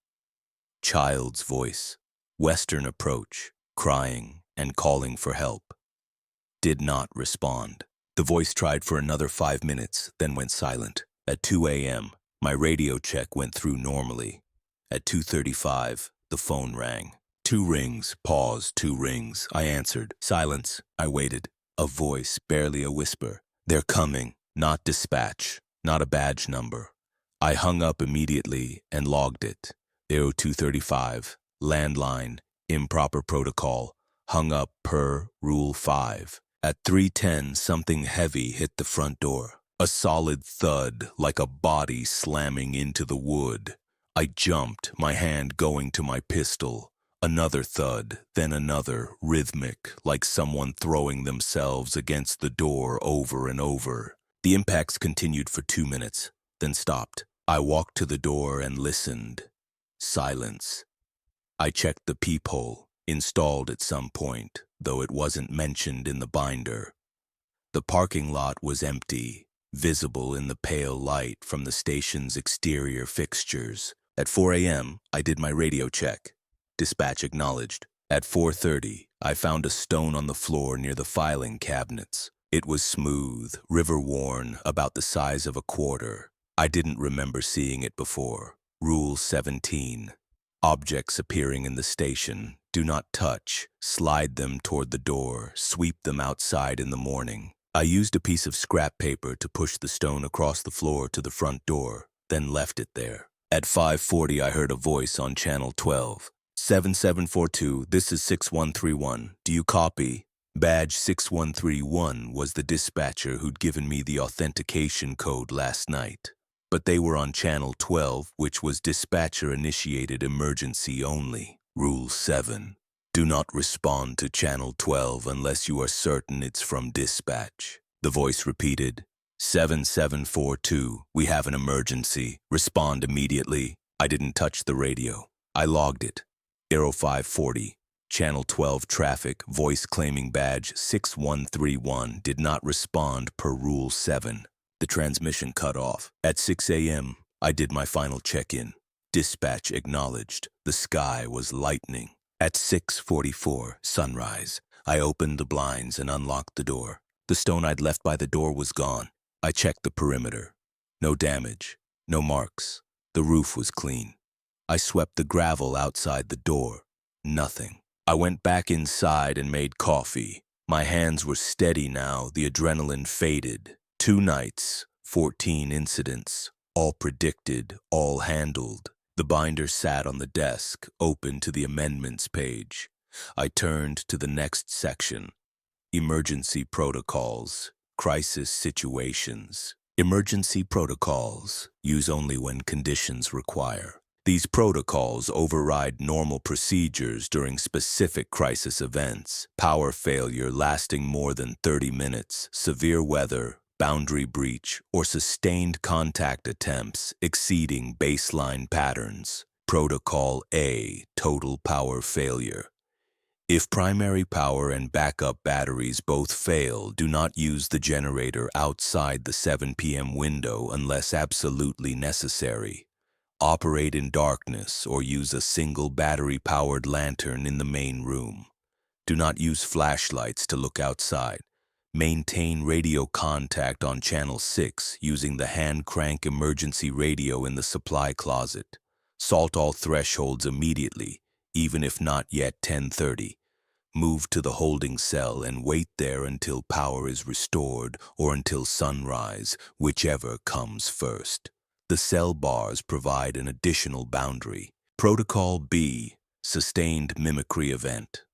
Child's voice. Western approach, crying and calling for help. Did not respond. The voice tried for another 5 minutes, then went silent. At 2 a.m., my radio check went through normally. At 2:35, the phone rang. 2 rings, pause, 2 rings. I answered. Silence. I waited. A voice, barely a whisper. They're coming. Not dispatch. Not a badge number. I hung up immediately and logged it. 0235. Landline. Improper protocol. Hung up per Rule 5. At 3:10, something heavy hit the front door. A solid thud, like a body slamming into the wood. I jumped, my hand going to my pistol. Another thud, then another, rhythmic, like someone throwing themselves against the door over and over. The impacts continued for 2 minutes, then stopped. I walked to the door and listened. Silence. I checked the peephole, installed at some point, though it wasn't mentioned in the binder. The parking lot was empty, visible in the pale light from the station's exterior fixtures. At 4 a.m., I did my radio check. Dispatch acknowledged. At 4:30, I found a stone on the floor near the filing cabinets. It was smooth, river-worn, about the size of a quarter. I didn't remember seeing it before. Rule 17. Objects appearing in the station, do not touch, slide them toward the door, sweep them outside in the morning. I used a piece of scrap paper to push the stone across the floor to the front door, then left it there. At 5:40, I heard a voice on channel 12. 7742, this is 6131. Do you copy? Badge 6131 was the dispatcher who'd given me the authentication code last night. But they were on channel 12, which was dispatcher-initiated emergency only. Rule 7. Do not respond to channel 12 unless you are certain it's from dispatch. The voice repeated, 7742, we have an emergency. Respond immediately. I didn't touch the radio. I logged it. Arrow 540. Channel 12 traffic, voice claiming badge 6131 did not respond per Rule 7. The transmission cut off. At 6 a.m., I did my final check-in. Dispatch acknowledged. The sky was lightning. At 6:44, sunrise, I opened the blinds and unlocked the door. The stone I'd left by the door was gone. I checked the perimeter. No damage, no marks. The roof was clean. I swept the gravel outside the door. Nothing. I went back inside and made coffee. My hands were steady now, the adrenaline faded. 2 nights, 14 incidents, all predicted, all handled. The binder sat on the desk, open to the amendments page. I turned to the next section. Emergency protocols, crisis situations. Emergency protocols, use only when conditions require. These protocols override normal procedures during specific crisis events. Power failure lasting more than 30 minutes, severe weather, boundary breach, or sustained contact attempts exceeding baseline patterns. Protocol A, total power failure. If primary power and backup batteries both fail, do not use the generator outside the 7 p.m. window unless absolutely necessary. Operate in darkness or use a single battery-powered lantern in the main room. Do not use flashlights to look outside. Maintain radio contact on channel 6 using the hand crank emergency radio in the supply closet. Salt all thresholds immediately, even if not yet 10:30. Move to the holding cell and wait there until power is restored or until sunrise, whichever comes first. The cell bars provide an additional boundary. Protocol B, sustained mimicry event.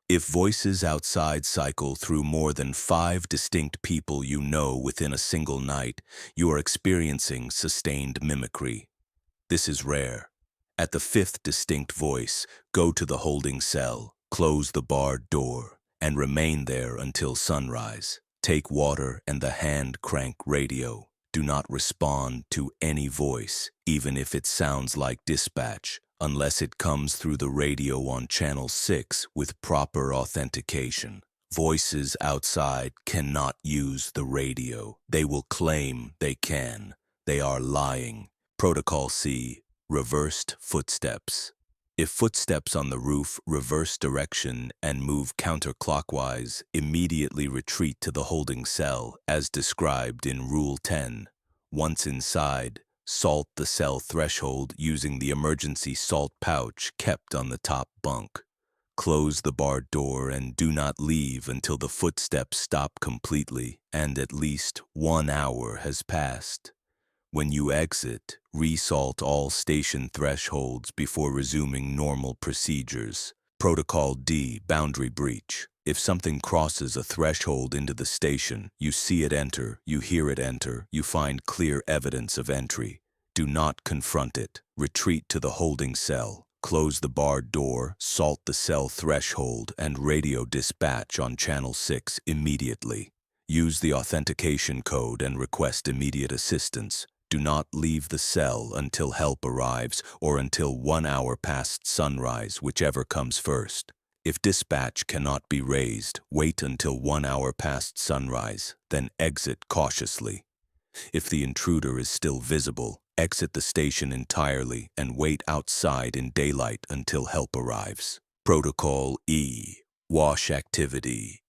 If voices outside cycle through more than 5 distinct people you know within a single night, you are experiencing sustained mimicry. This is rare. At the 5th distinct voice, go to the holding cell, close the barred door, and remain there until sunrise. Take water and the hand crank radio. Do not respond to any voice, even if it sounds like dispatch, unless it comes through the radio on channel 6 with proper authentication. Voices outside cannot use the radio. They will claim they can. They are lying. Protocol C, reversed footsteps. If footsteps on the roof reverse direction and move counterclockwise, immediately retreat to the holding cell, as described in Rule 10. Once inside, salt the cell threshold using the emergency salt pouch kept on the top bunk. Close the barred door and do not leave until the footsteps stop completely and at least 1 hour has passed. When you exit, resalt all station thresholds before resuming normal procedures. Protocol D, boundary breach. If something crosses a threshold into the station, you see it enter, you hear it enter, you find clear evidence of entry. Do not confront it. Retreat to the holding cell. Close the barred door, salt the cell threshold, and radio dispatch on channel 6 immediately. Use the authentication code and request immediate assistance. Do not leave the cell until help arrives or until 1 hour past sunrise, whichever comes first. If dispatch cannot be raised, wait until 1 hour past sunrise, then exit cautiously. If the intruder is still visible, exit the station entirely and wait outside in daylight until help arrives. Protocol E, wash activity.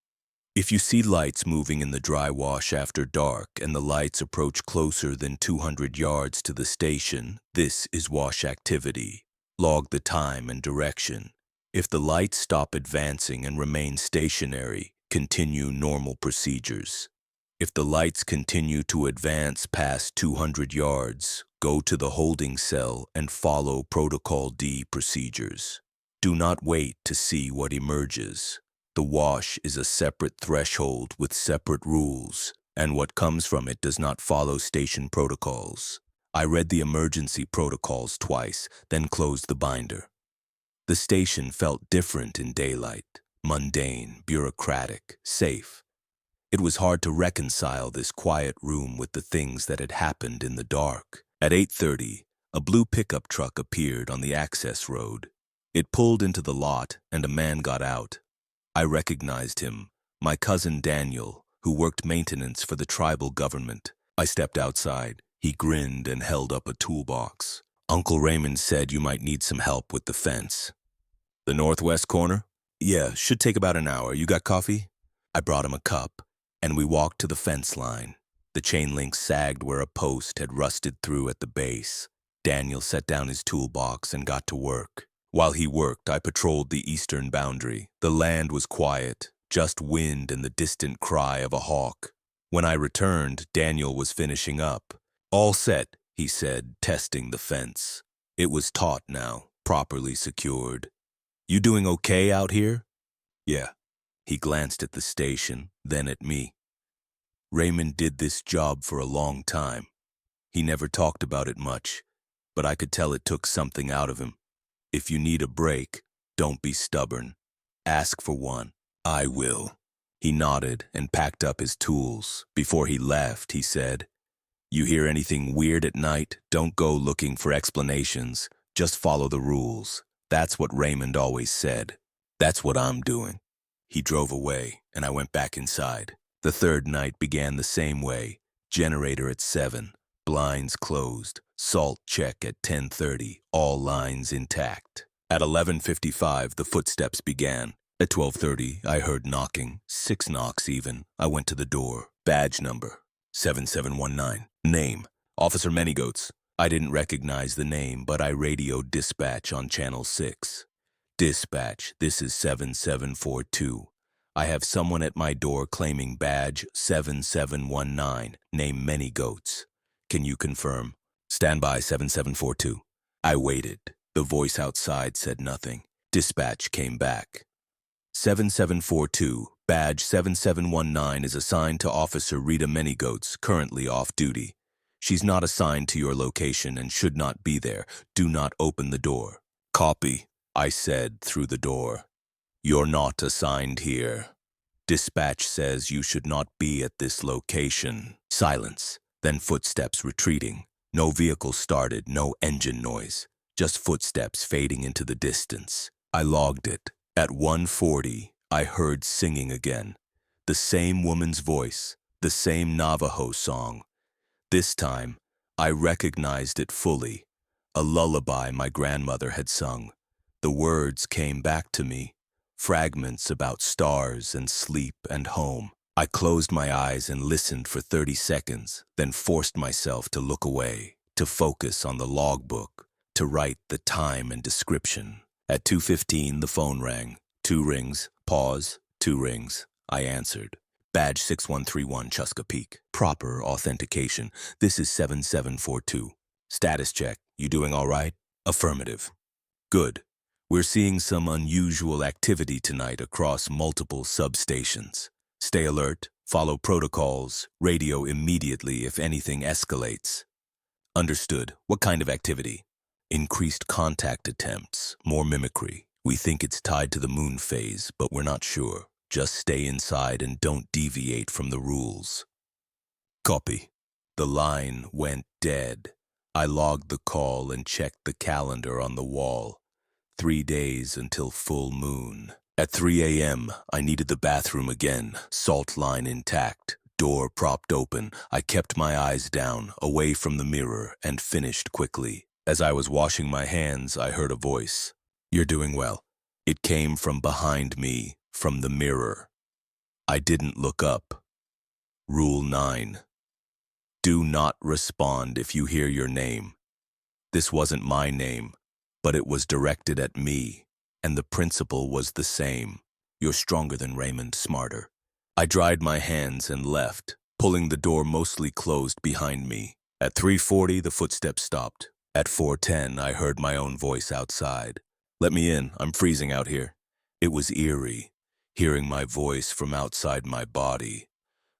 If you see lights moving in the dry wash after dark and the lights approach closer than 200 yards to the station, this is wash activity. Log the time and direction. If the lights stop advancing and remain stationary, continue normal procedures. If the lights continue to advance past 200 yards, go to the holding cell and follow Protocol D procedures. Do not wait to see what emerges. The wash is a separate threshold with separate rules, and what comes from it does not follow station protocols. I read the emergency protocols twice, then closed the binder. The station felt different in daylight, mundane, bureaucratic, safe. It was hard to reconcile this quiet room with the things that had happened in the dark. At 8:30, a blue pickup truck appeared on the access road. It pulled into the lot, and a man got out. I recognized him, my cousin Daniel, who worked maintenance for the tribal government. I stepped outside. He grinned and held up a toolbox. Uncle Raymond said you might need some help with the fence. The northwest corner? Yeah, should take about an hour. You got coffee? I brought him a cup, and we walked to the fence line. The chain link sagged where a post had rusted through at the base. Daniel set down his toolbox and got to work. While he worked, I patrolled the eastern boundary. The land was quiet, just wind and the distant cry of a hawk. When I returned, Daniel was finishing up. All set, he said, testing the fence. It was taut now, properly secured. You doing okay out here? Yeah. He glanced at the station, then at me. Raymond did this job for a long time. He never talked about it much, but I could tell it took something out of him. If you need a break, don't be stubborn. Ask for one. I will. He nodded and packed up his tools. Before he left, he said, You hear anything weird at night, don't go looking for explanations. Just follow the rules. That's what Raymond always said. That's what I'm doing. He drove away, and I went back inside. The third night began the same way. Generator at 7. Blinds closed. Salt check at 10:30. All lines intact. At 11:55, the footsteps began. At 12:30, I heard knocking. 6 knocks even. I went to the door. Badge number. 7719. Name. Officer Manygoats. I didn't recognize the name, but I radioed dispatch on Channel 6. Dispatch, this is 7742. I have someone at my door claiming badge 7719, name Manygoats. Can you confirm? Stand by 7742. I waited. The voice outside said nothing. Dispatch came back. 7742, badge 7719 is assigned to Officer Rita Manygoats, currently off duty. She's not assigned to your location and should not be there. Do not open the door. Copy, I said through the door. You're not assigned here. Dispatch says you should not be at this location. Silence, then footsteps retreating. No vehicle started, no engine noise. Just footsteps fading into the distance. I logged it. At 1:40, I heard singing again. The same woman's voice, the same Navajo song. This time, I recognized it fully. A lullaby my grandmother had sung. The words came back to me. Fragments about stars and sleep and home. I closed my eyes and listened for 30 seconds, then forced myself to look away, to focus on the logbook, to write the time and description. At 2:15, the phone rang. 2 rings, pause, 2 rings. I answered. Badge 6131, Chesapeake. Proper authentication. This is 7742. Status check. You doing all right? Affirmative. Good. We're seeing some unusual activity tonight across multiple substations. Stay alert, follow protocols, radio immediately if anything escalates. Understood. What kind of activity? Increased contact attempts, more mimicry. We think it's tied to the moon phase, but we're not sure. Just stay inside and don't deviate from the rules. Copy. The line went dead. I logged the call and checked the calendar on the wall. 3 days until full moon. At 3 a.m., I needed the bathroom again, salt line intact, door propped open. I kept my eyes down, away from the mirror, and finished quickly. As I was washing my hands, I heard a voice. You're doing well. It came from behind me, from the mirror. I didn't look up. Rule 9. Do not respond if you hear your name. This wasn't my name, but it was directed at me, and the principle was the same. You're stronger than Raymond, smarter. I dried my hands and left, pulling the door mostly closed behind me. At 3:40, the footsteps stopped. At 4:10, I heard my own voice outside. Let me in, I'm freezing out here. It was eerie, hearing my voice from outside my body.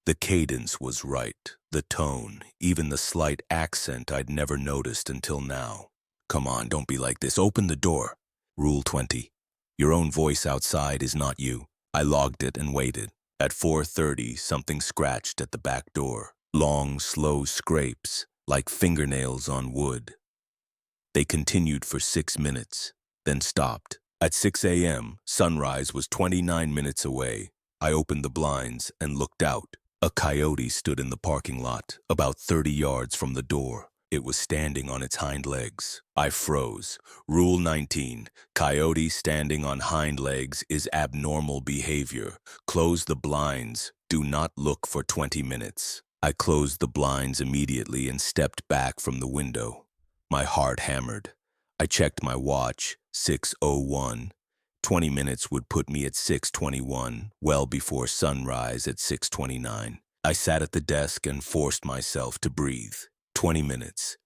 The cadence was right, the tone, even the slight accent I'd never noticed until now. Come on, don't be like this. Open the door. Rule 20. Your own voice outside is not you. I logged it and waited. At 4:30, something scratched at the back door. Long, slow scrapes, like fingernails on wood. They continued for 6 minutes, then stopped. At 6 a.m., sunrise was 29 minutes away. I opened the blinds and looked out. A coyote stood in the parking lot, about 30 yards from the door. It was standing on its hind legs. I froze. Rule 19. Coyote standing on hind legs is abnormal behavior. Close the blinds. Do not look for 20 minutes. I closed the blinds immediately and stepped back from the window. My heart hammered. I checked my watch, 6:01. 20 minutes would put me at 6:21, well before sunrise at 6:29. I sat at the desk and forced myself to breathe. 20 minutes.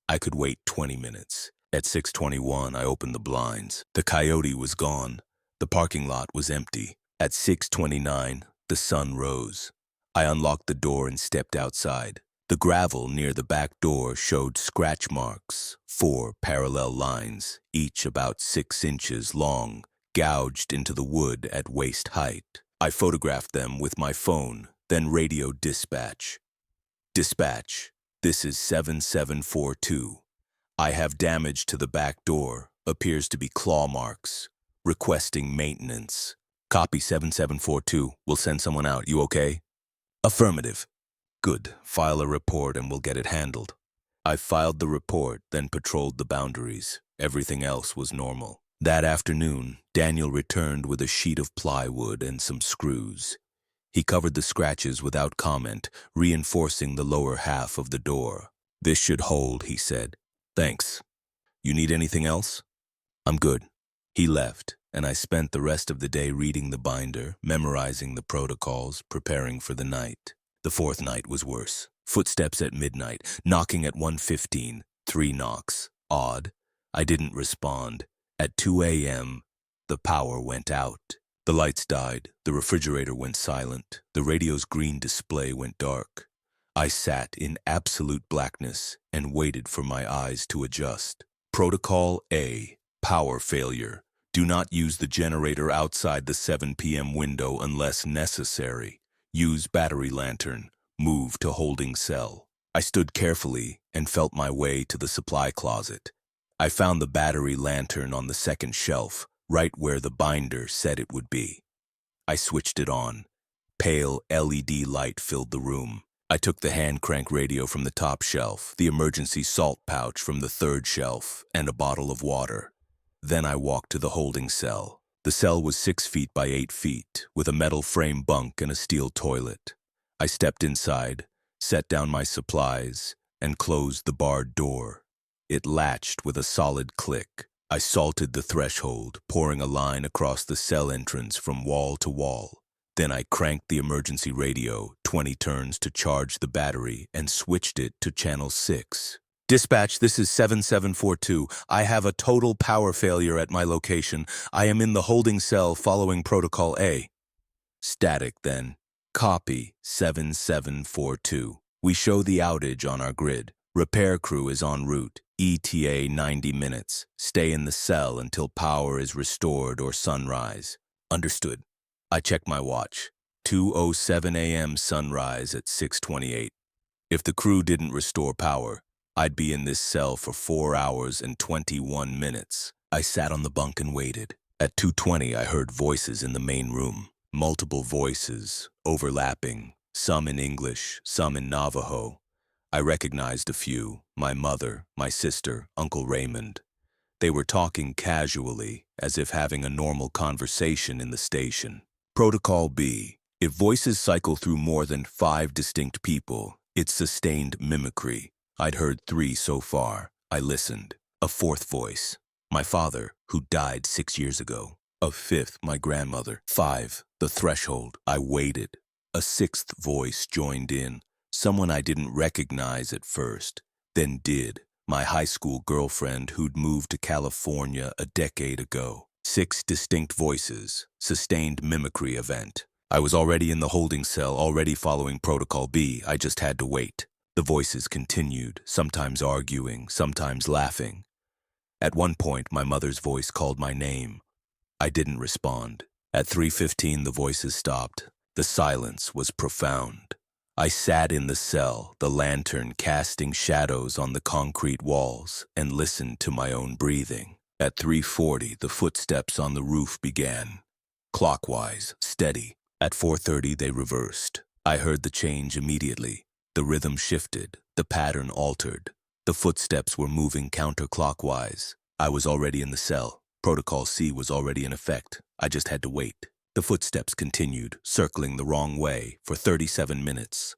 I could wait 20 minutes. At 6:21, I opened the blinds. The coyote was gone. The parking lot was empty. At 6:29, the sun rose. I unlocked the door and stepped outside. The gravel near the back door showed scratch marks, 4 parallel lines, each about 6 inches long, gouged into the wood at waist height. I photographed them with my phone, then radioed dispatch. Dispatch, this is 7742. I have damage to the back door, appears to be claw marks. Requesting maintenance. Copy 7742, we'll send someone out, you okay? Affirmative. Good, file a report and we'll get it handled. I filed the report, then patrolled the boundaries. Everything else was normal. That afternoon, Daniel returned with a sheet of plywood and some screws. He covered the scratches without comment, reinforcing the lower half of the door. This should hold, he said. Thanks. You need anything else? I'm good. He left, and I spent the rest of the day reading the binder, memorizing the protocols, preparing for the night. The fourth night was worse. Footsteps at midnight, knocking at 1:15, 3 knocks. Odd. I didn't respond. At 2 a.m., the power went out. The lights died, the refrigerator went silent, the radio's green display went dark. I sat in absolute blackness and waited for my eyes to adjust. Protocol A, power failure. Do not use the generator outside the 7 p.m. window unless necessary. Use battery lantern. Move to holding cell. I stood carefully and felt my way to the supply closet. I found the battery lantern on the second shelf, right where the binder said it would be. I switched it on. Pale LED light filled the room. I took the hand crank radio from the top shelf, the emergency salt pouch from the third shelf, and a bottle of water. Then I walked to the holding cell. The cell was 6 feet by 8 feet, with a metal frame bunk and a steel toilet. I stepped inside, set down my supplies, and closed the barred door. It latched with a solid click. I salted the threshold, pouring a line across the cell entrance from wall to wall. Then I cranked the emergency radio 20 turns to charge the battery and switched it to channel 6. Dispatch, this is 7742. I have a total power failure at my location. I am in the holding cell following Protocol A. Static then. Copy 7742. We show the outage on our grid. Repair crew is en route. ETA 90 minutes. Stay in the cell until power is restored or sunrise. Understood. I checked my watch. 2:07 a.m. sunrise at 6:28. If the crew didn't restore power, I'd be in this cell for 4 hours and 21 minutes. I sat on the bunk and waited. At 2:20, I heard voices in the main room. Multiple voices, overlapping, some in English, some in Navajo. I recognized a few, my mother, my sister, Uncle Raymond. They were talking casually, as if having a normal conversation in the station. Protocol B, If voices cycle through more than 5 distinct people, it's sustained mimicry. I'd heard 3 so far. I listened. A 4th voice. My father, who died 6 years ago. A 5th, my grandmother. 5, the threshold. I waited. A 6th voice joined in. Someone I didn't recognize at first, then did. My high school girlfriend who'd moved to California a decade ago. 6 distinct voices. Sustained mimicry event. I was already in the holding cell, already following Protocol B. I just had to wait. The voices continued, sometimes arguing, sometimes laughing. At one point, my mother's voice called my name. I didn't respond. At 3:15, the voices stopped. The silence was profound. I sat in the cell, the lantern casting shadows on the concrete walls, and listened to my own breathing. At 3:40, the footsteps on the roof began. Clockwise, steady. At 4:30, they reversed. I heard the change immediately. The rhythm shifted. The pattern altered. The footsteps were moving counterclockwise. I was already in the cell. Protocol C was already in effect. I just had to wait. The footsteps continued, circling the wrong way, for 37 minutes.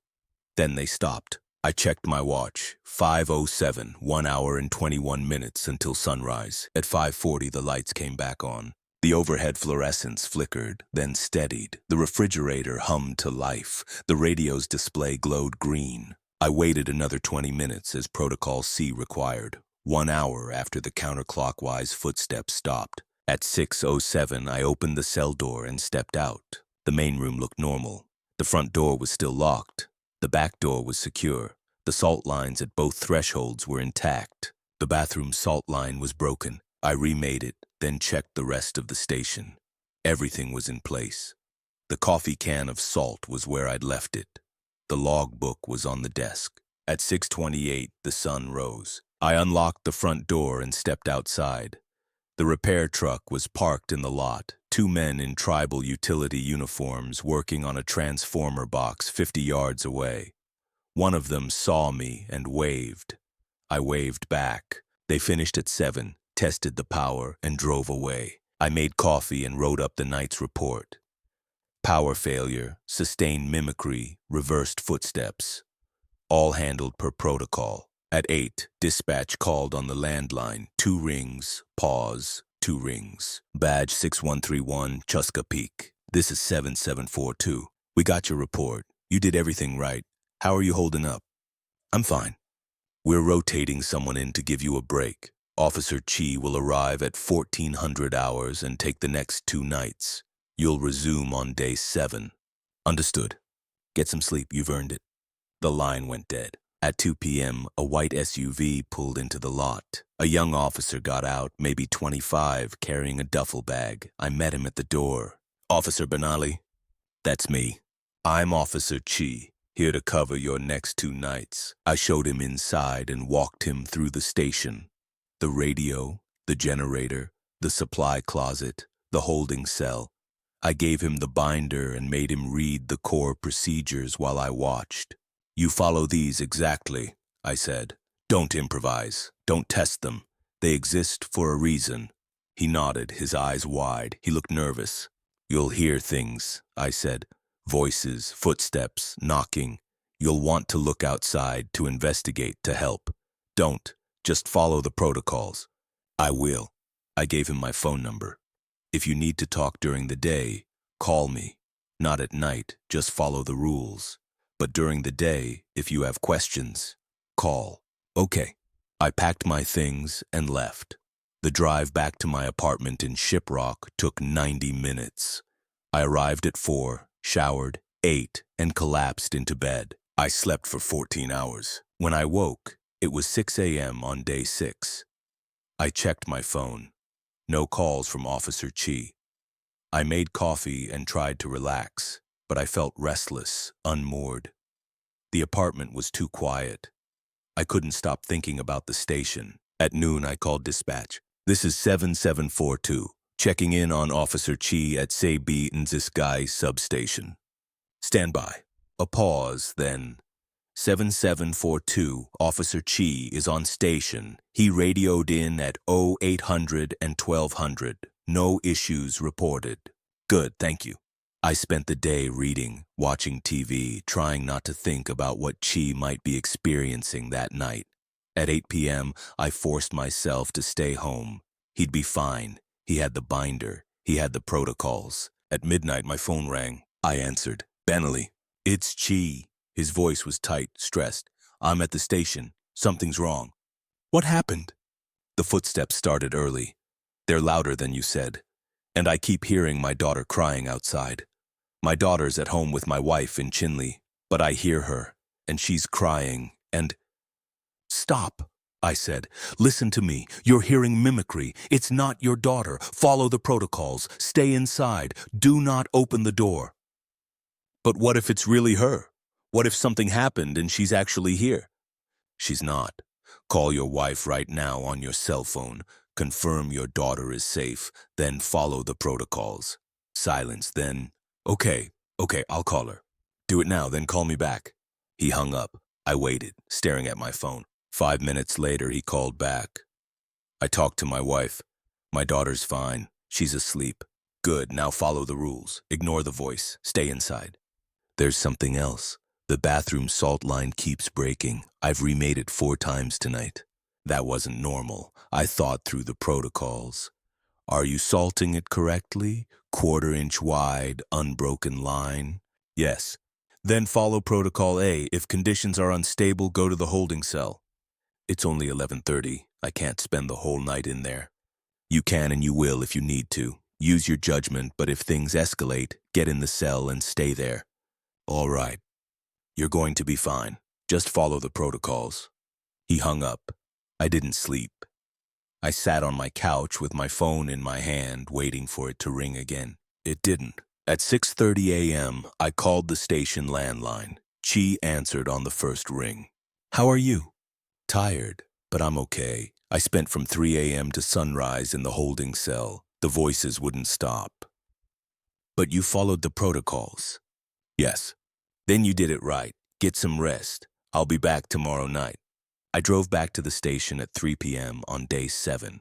Then they stopped. I checked my watch. 5:07, 1 hour and 21 minutes until sunrise. At 5:40, the lights came back on. The overhead fluorescence flickered, then steadied. The refrigerator hummed to life. The radio's display glowed green. I waited another 20 minutes as Protocol C required. 1 hour after the counterclockwise footsteps stopped. At 6:07, I opened the cell door and stepped out. The main room looked normal. The front door was still locked. The back door was secure. The salt lines at both thresholds were intact. The bathroom salt line was broken. I remade it, then checked the rest of the station. Everything was in place. The coffee can of salt was where I'd left it. The logbook was on the desk. At 6:28, the sun rose. I unlocked the front door and stepped outside. The repair truck was parked in the lot. 2 men in tribal utility uniforms working on a transformer box 50 yards away. One of them saw me and waved. I waved back. They finished at 7. Tested the power, and drove away. I made coffee and wrote up the night's report. Power failure, sustained mimicry, reversed footsteps. All handled per protocol. At 8, dispatch called on the landline. 2 rings, pause, 2 rings. Badge 6131, Chesapeake. This is 7742. We got your report. You did everything right. How are you holding up? I'm fine. We're rotating someone in to give you a break. Officer Chi will arrive at 1400 hours and take the next 2 nights. You'll resume on day 7. Understood. Get some sleep, you've earned it. The line went dead. At 2 p.m., a white SUV pulled into the lot. A young officer got out, maybe 25, carrying a duffel bag. I met him at the door. Officer Benali? That's me. I'm Officer Chi, here to cover your next 2 nights. I showed him inside and walked him through the station. The radio, the generator, the supply closet, the holding cell. I gave him the binder and made him read the core procedures while I watched. You follow these exactly, I said. Don't improvise. Don't test them. They exist for a reason. He nodded, his eyes wide. He looked nervous. You'll hear things, I said. Voices, footsteps, knocking. You'll want to look outside, to investigate, to help. Don't. Just follow the protocols. I will. I gave him my phone number. If you need to talk during the day, call me. Not at night, just follow the rules. But during the day, if you have questions, call. Okay. I packed my things and left. The drive back to my apartment in Shiprock took 90 minutes. I arrived at 4, showered, ate, and collapsed into bed. I slept for 14 hours. When I woke, it was 6 a.m. on day 6. I checked my phone. No calls from Officer Chi. I made coffee and tried to relax, but I felt restless, unmoored. The apartment was too quiet. I couldn't stop thinking about the station. At noon, I called dispatch. This is 7742, checking in on Officer Chi at Sei-B Nzisgai substation. Stand by. A pause, then. 7742, Officer Chi is on station. He radioed in at 0800 and 1200. No issues reported. Good, thank you. I spent the day reading, watching TV, trying not to think about what Chi might be experiencing that night. At 8 p.m., I forced myself to stay home. He'd be fine. He had the binder. He had the protocols. At midnight, my phone rang. I answered. Bentley. It's Chi. His voice was tight, stressed. I'm at the station. Something's wrong. What happened? The footsteps started early. They're louder than you said. And I keep hearing my daughter crying outside. My daughter's at home with my wife in Chinle, but I hear her, and she's crying, and... Stop, I said. Listen to me. You're hearing mimicry. It's not your daughter. Follow the protocols. Stay inside. Do not open the door. But what if it's really her? What if something happened and she's actually here? She's not. Call your wife right now on your cell phone. Confirm your daughter is safe. Then follow the protocols. Silence, then... Okay, I'll call her. Do it now, then call me back. He hung up. I waited, staring at my phone. 5 minutes later, he called back. I talked to my wife. My daughter's fine. She's asleep. Good, now follow the rules. Ignore the voice. Stay inside. There's something else. The bathroom salt line keeps breaking. I've remade it 4 times tonight. That wasn't normal. I thought through the protocols. Are you salting it correctly? 1/4 inch wide, unbroken line? Yes. Then follow Protocol A. If conditions are unstable, go to the holding cell. It's only 11:30. I can't spend the whole night in there. You can and you will if you need to. Use your judgment, but if things escalate, get in the cell and stay there. All right. You're going to be fine. Just follow the protocols. He hung up. I didn't sleep. I sat on my couch with my phone in my hand, waiting for it to ring again. It didn't. At 6:30 a.m., I called the station landline. Chi answered on the first ring. How are you? Tired, but I'm okay. I spent from 3 a.m. to sunrise in the holding cell. The voices wouldn't stop. But you followed the protocols. Yes. Then you did it right. Get some rest. I'll be back tomorrow night. I drove back to the station at 3 p.m. on day 7.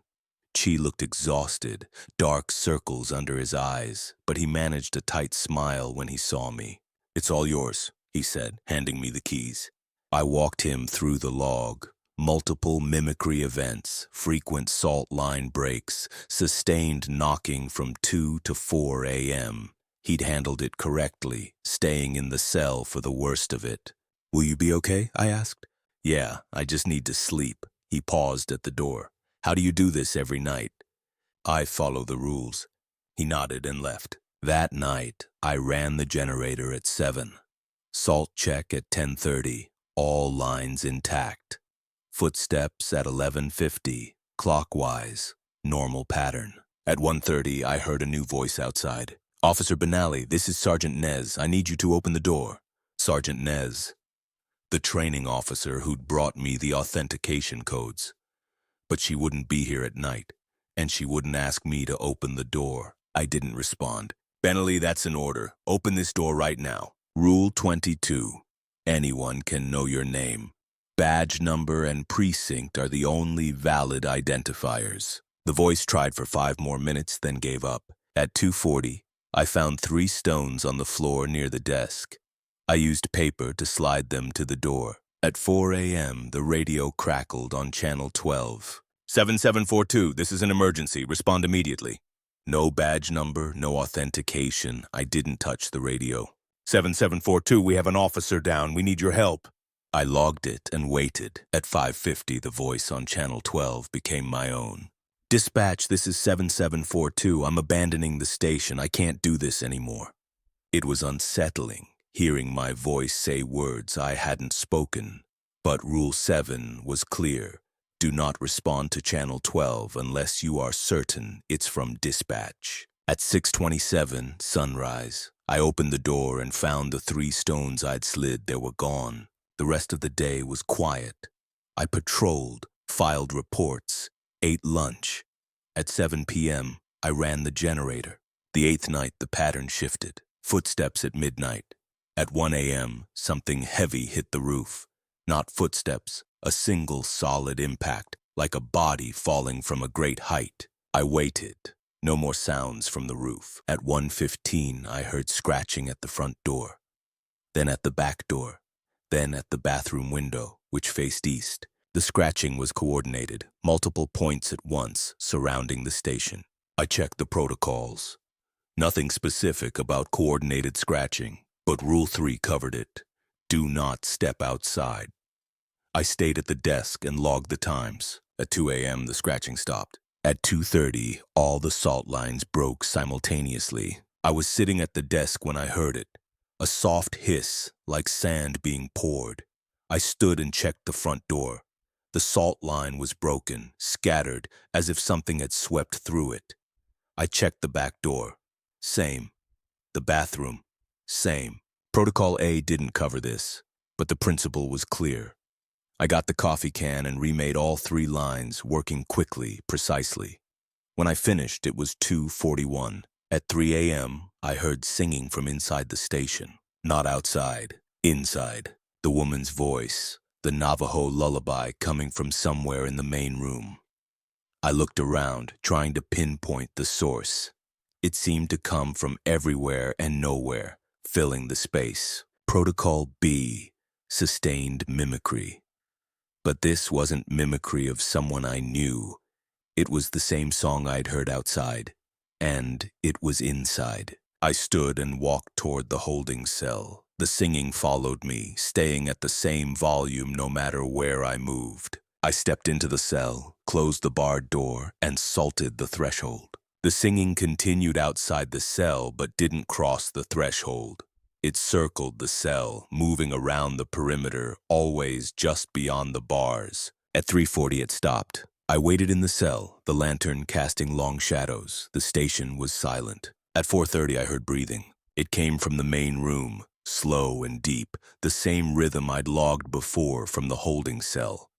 Chi looked exhausted, dark circles under his eyes, but he managed a tight smile when he saw me. It's all yours, he said, handing me the keys. I walked him through the log. Multiple mimicry events, frequent salt line breaks, sustained knocking from 2 to 4 a.m. He'd handled it correctly, staying in the cell for the worst of it. Will you be okay? I asked. Yeah, I just need to sleep. He paused at the door. How do you do this every night? I follow the rules. He nodded and left. That night, I ran the generator at 7. Salt check at 10:30. All lines intact. Footsteps at 11:50. Clockwise. Normal pattern. At 1:30, I heard a new voice outside. Officer Benally, this is Sergeant Nez. I need you to open the door. Sergeant Nez. The training officer who'd brought me the authentication codes. But she wouldn't be here at night, and she wouldn't ask me to open the door. I didn't respond. Benally, that's an order. Open this door right now. Rule 22. Anyone can know your name. Badge number and precinct are the only valid identifiers. The voice tried for 5 more minutes, then gave up. At 2:40, I found 3 stones on the floor near the desk. I used paper to slide them to the door. At 4 a.m., the radio crackled on channel 12. 7742, this is an emergency. Respond immediately. No badge number, no authentication. I didn't touch the radio. 7742, we have an officer down. We need your help. I logged it and waited. At 5:50, the voice on channel 12 became my own. Dispatch, this is 7742. I'm abandoning the station. I can't do this anymore. It was unsettling, hearing my voice say words I hadn't spoken. But Rule 7 was clear. Do not respond to Channel 12 unless you are certain it's from dispatch. At 6:27, sunrise, I opened the door and found the 3 stones I'd slid. They were gone. The rest of the day was quiet. I patrolled, filed reports, ate lunch. At 7 p.m., I ran the generator. The 8th night, the pattern shifted. Footsteps at midnight. At 1 a.m., something heavy hit the roof. Not footsteps, a single solid impact, like a body falling from a great height. I waited. No more sounds from the roof. At 1:15, I heard scratching at the front door, then at the back door, then at the bathroom window, which faced east. The scratching was coordinated, multiple points at once surrounding the station. I checked the protocols. Nothing specific about coordinated scratching, but Rule 3 covered it. Do not step outside. I stayed at the desk and logged the times. At 2 a.m., the scratching stopped. At 2:30, all the salt lines broke simultaneously. I was sitting at the desk when I heard it. A soft hiss, like sand being poured. I stood and checked the front door. The salt line was broken, scattered, as if something had swept through it. I checked the back door. Same. The bathroom. Same. Protocol A didn't cover this, but the principle was clear. I got the coffee can and remade all 3 lines, working quickly, precisely. When I finished, it was 2:41. At 3 a.m., I heard singing from inside the station. Not outside. Inside. The woman's voice. The Navajo lullaby coming from somewhere in the main room. I looked around, trying to pinpoint the source. It seemed to come from everywhere and nowhere, filling the space. Protocol B. Sustained mimicry. But this wasn't mimicry of someone I knew. It was the same song I'd heard outside, and it was inside. I stood and walked toward the holding cell. The singing followed me, staying at the same volume no matter where I moved. I stepped into the cell, closed the barred door, and salted the threshold. The singing continued outside the cell but didn't cross the threshold. It circled the cell, moving around the perimeter, always just beyond the bars. At 3:40 it stopped. I waited in the cell, the lantern casting long shadows. The station was silent. At 4:30 I heard breathing. It came from the main room, slow and deep, the same rhythm I'd logged before from the holding cell.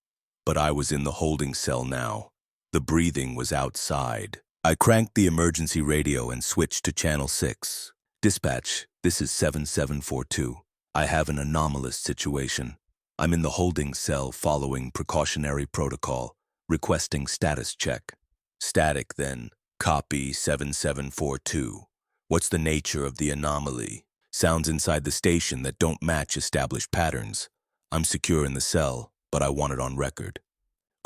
But I was in the holding cell now. The breathing was outside. I cranked the emergency radio and switched to channel 6. Dispatch, this is 7742. I have an anomalous situation. I'm in the holding cell following precautionary protocol, requesting status check. Static then. Copy 7742. What's the nature of the anomaly? Sounds inside the station that don't match established patterns. I'm secure in the cell, but I want it on record.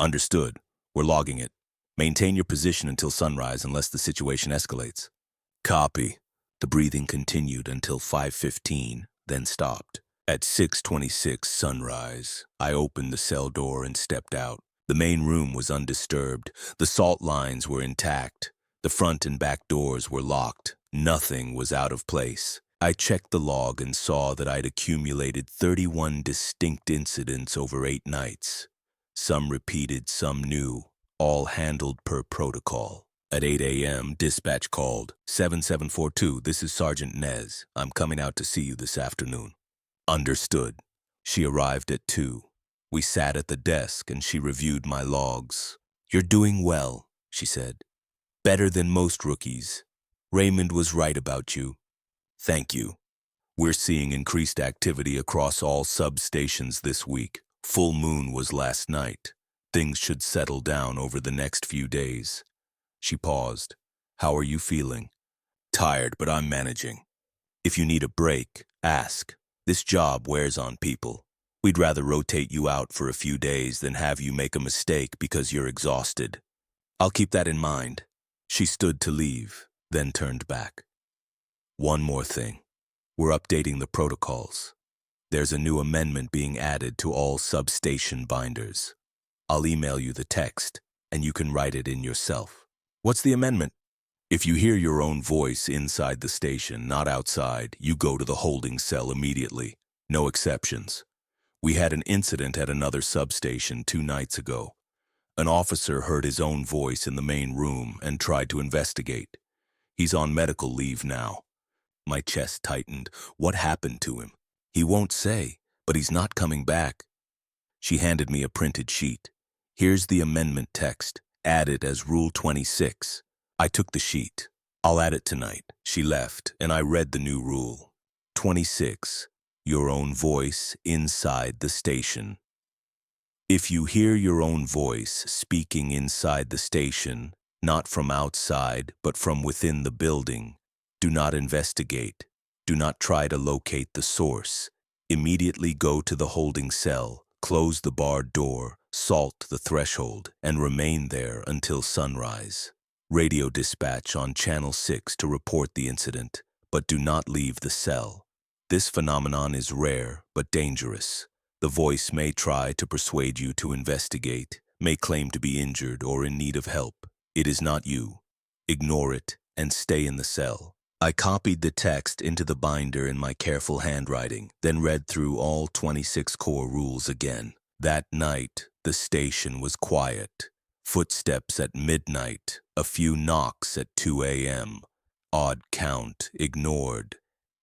Understood. We're logging it. Maintain your position until sunrise unless the situation escalates. Copy. The breathing continued until 5:15, then stopped. At 6:26 sunrise, I opened the cell door and stepped out. The main room was undisturbed. The salt lines were intact. The front and back doors were locked. Nothing was out of place. I checked the log and saw that I'd accumulated 31 distinct incidents over 8 nights. Some repeated, some new, all handled per protocol. At 8 a.m., dispatch called. 7742, this is Sergeant Nez. I'm coming out to see you this afternoon. Understood. She arrived at 2. We sat at the desk and she reviewed my logs. You're doing well, she said. Better than most rookies. Raymond was right about you. Thank you. We're seeing increased activity across all substations this week. Full moon was last night. Things should settle down over the next few days. She paused. How are you feeling? Tired, but I'm managing. If you need a break, ask. This job wears on people. We'd rather rotate you out for a few days than have you make a mistake because you're exhausted. I'll keep that in mind. She stood to leave, then turned back. One more thing. We're updating the protocols. There's a new amendment being added to all substation binders. I'll email you the text, and you can write it in yourself. What's the amendment? If you hear your own voice inside the station, not outside, you go to the holding cell immediately. No exceptions. We had an incident at another substation 2 nights ago. An officer heard his own voice in the main room and tried to investigate. He's on medical leave now. My chest tightened. What happened to him? He won't say, but he's not coming back. She handed me a printed sheet. Here's the amendment text, added as Rule 26. I took the sheet. I'll add it tonight. She left, and I read the new rule. 26. Your own voice inside the station. If you hear your own voice speaking inside the station, not from outside, but from within the building. Do not investigate. Do not try to locate the source. Immediately go to the holding cell, close the barred door, salt the threshold, and remain there until sunrise. Radio dispatch on Channel 6 to report the incident, but do not leave the cell. This phenomenon is rare but dangerous. The voice may try to persuade you to investigate, may claim to be injured or in need of help. It is not you. Ignore it and stay in the cell. I copied the text into the binder in my careful handwriting, then read through all 26 core rules again. That night, the station was quiet. Footsteps at midnight, a few knocks at 2 a.m., odd count ignored,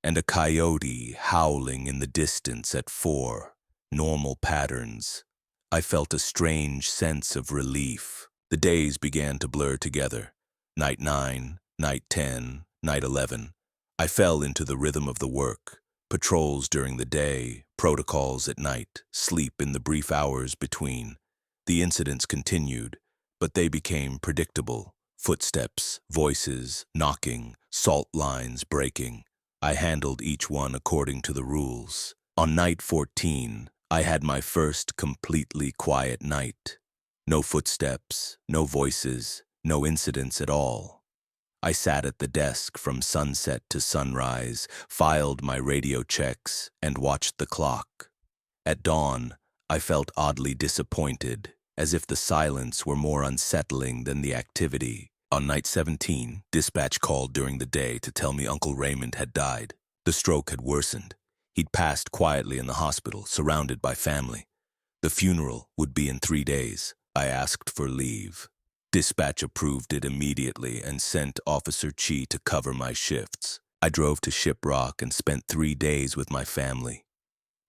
and a coyote howling in the distance at 4. Normal patterns. I felt a strange sense of relief. The days began to blur together. Night 9, night 10, night 11. I fell into the rhythm of the work. Patrols during the day, protocols at night, sleep in the brief hours between. The incidents continued, but they became predictable. Footsteps, voices, knocking, salt lines breaking. I handled each one according to the rules. On night 14, I had my first completely quiet night. No footsteps, no voices, no incidents at all. I sat at the desk from sunset to sunrise, filed my radio checks, and watched the clock. At dawn, I felt oddly disappointed, as if the silence were more unsettling than the activity. On night 17, dispatch called during the day to tell me Uncle Raymond had died. The stroke had worsened. He'd passed quietly in the hospital, surrounded by family. The funeral would be in 3 days. I asked for leave. Dispatch approved it immediately and sent Officer Chi to cover my shifts. I drove to Shiprock and spent 3 days with my family.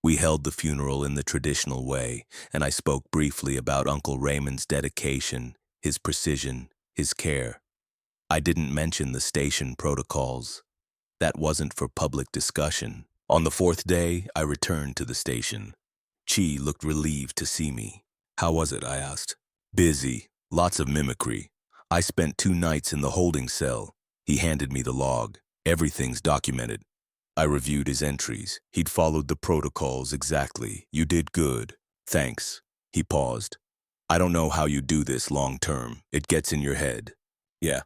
We held the funeral in the traditional way, and I spoke briefly about Uncle Raymond's dedication, his precision, his care. I didn't mention the station protocols. That wasn't for public discussion. On the 4th day, I returned to the station. Chi looked relieved to see me. "How was it?" I asked. "Busy. Lots of mimicry. I spent 2 nights in the holding cell." He handed me the log. "Everything's documented." I reviewed his entries. He'd followed the protocols exactly. "You did good. Thanks." He paused. "I don't know how you do this long term. It gets in your head." "Yeah.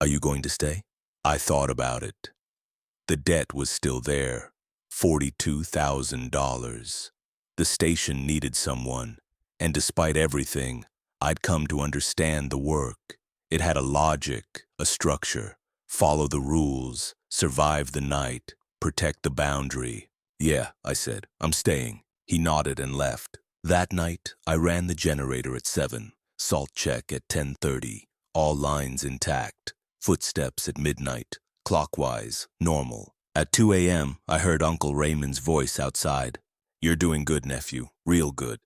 Are you going to stay?" I thought about it. The debt was still there. $42,000. The station needed someone, and despite everything, I'd come to understand the work. It had a logic, a structure. Follow the rules, survive the night, protect the boundary. "Yeah," I said, "I'm staying." He nodded and left. That night, I ran the generator at 7, salt check at 10:30, all lines intact, footsteps at midnight, clockwise, normal. At 2 a.m., I heard Uncle Raymond's voice outside. "You're doing good, nephew, real good."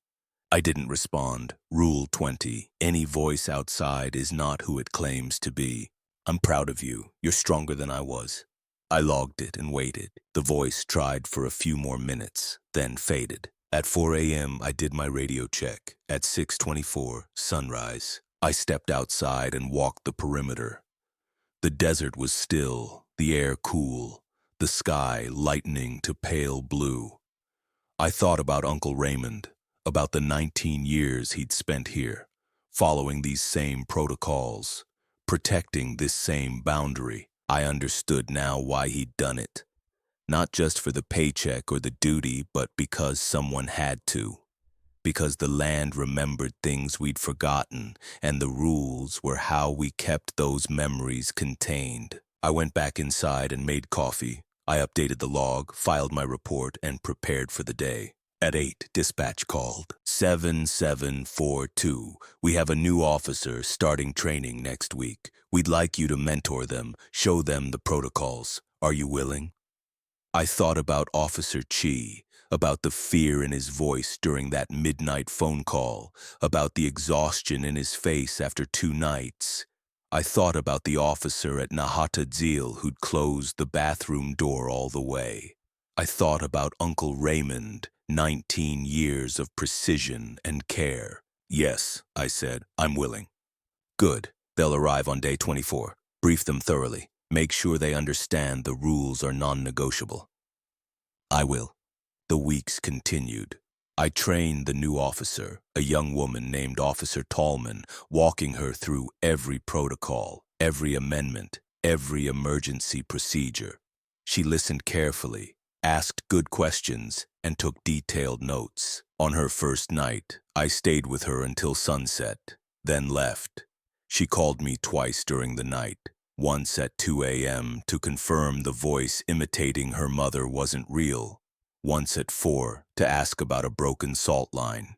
I didn't respond. Rule 20. Any voice outside is not who it claims to be. "I'm proud of you. You're stronger than I was." I logged it and waited. The voice tried for a few more minutes, then faded. At 4 a.m., I did my radio check. At 6:24, sunrise. I stepped outside and walked the perimeter. The desert was still, the air cool, the sky lightening to pale blue. I thought about Uncle Raymond, about the 19 years he'd spent here, following these same protocols, protecting this same boundary. I understood now why he'd done it. Not just for the paycheck or the duty, but because someone had to. Because the land remembered things we'd forgotten, and the rules were how we kept those memories contained. I went back inside and made coffee. I updated the log, filed my report, and prepared for the day. At 8, dispatch called. 7742. "We have a new officer starting training next week. We'd like you to mentor them, show them the protocols. Are you willing?" I thought about Officer Chi, about the fear in his voice during that midnight phone call, about the exhaustion in his face after 2 nights. I thought about the officer at Nahatadzil who'd closed the bathroom door all the way. I thought about Uncle Raymond, 19 years of precision and care. "Yes," I said, "I'm willing." "Good. They'll arrive on day 24. Brief them thoroughly. Make sure they understand the rules are non-negotiable. I will. The weeks continued. I trained the new officer, a young woman named Officer Tallman, walking her through every protocol, every amendment, every emergency procedure. She listened carefully, asked good questions, and took detailed notes. On her first night, I stayed with her until sunset, then left. She called me twice during the night, once at 2 a.m. to confirm the voice imitating her mother wasn't real, once at 4 to ask about a broken salt line.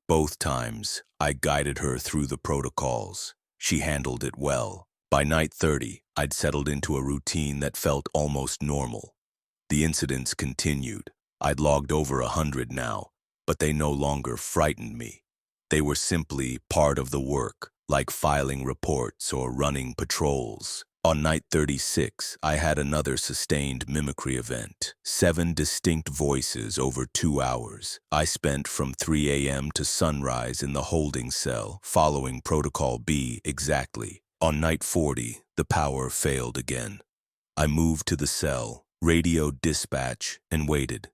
Both times, I guided her through the protocols. She handled it well. By night 30, I'd settled into a routine that felt almost normal. The incidents continued. I'd logged over 100 now, but they no longer frightened me. They were simply part of the work, like filing reports or running patrols. On night 36, I had another sustained mimicry event. 7 distinct voices over 2 hours. I spent from 3 a.m. to sunrise in the holding cell, following Protocol B exactly. On night 40, the power failed again. I moved to the cell, radioed dispatch, and waited.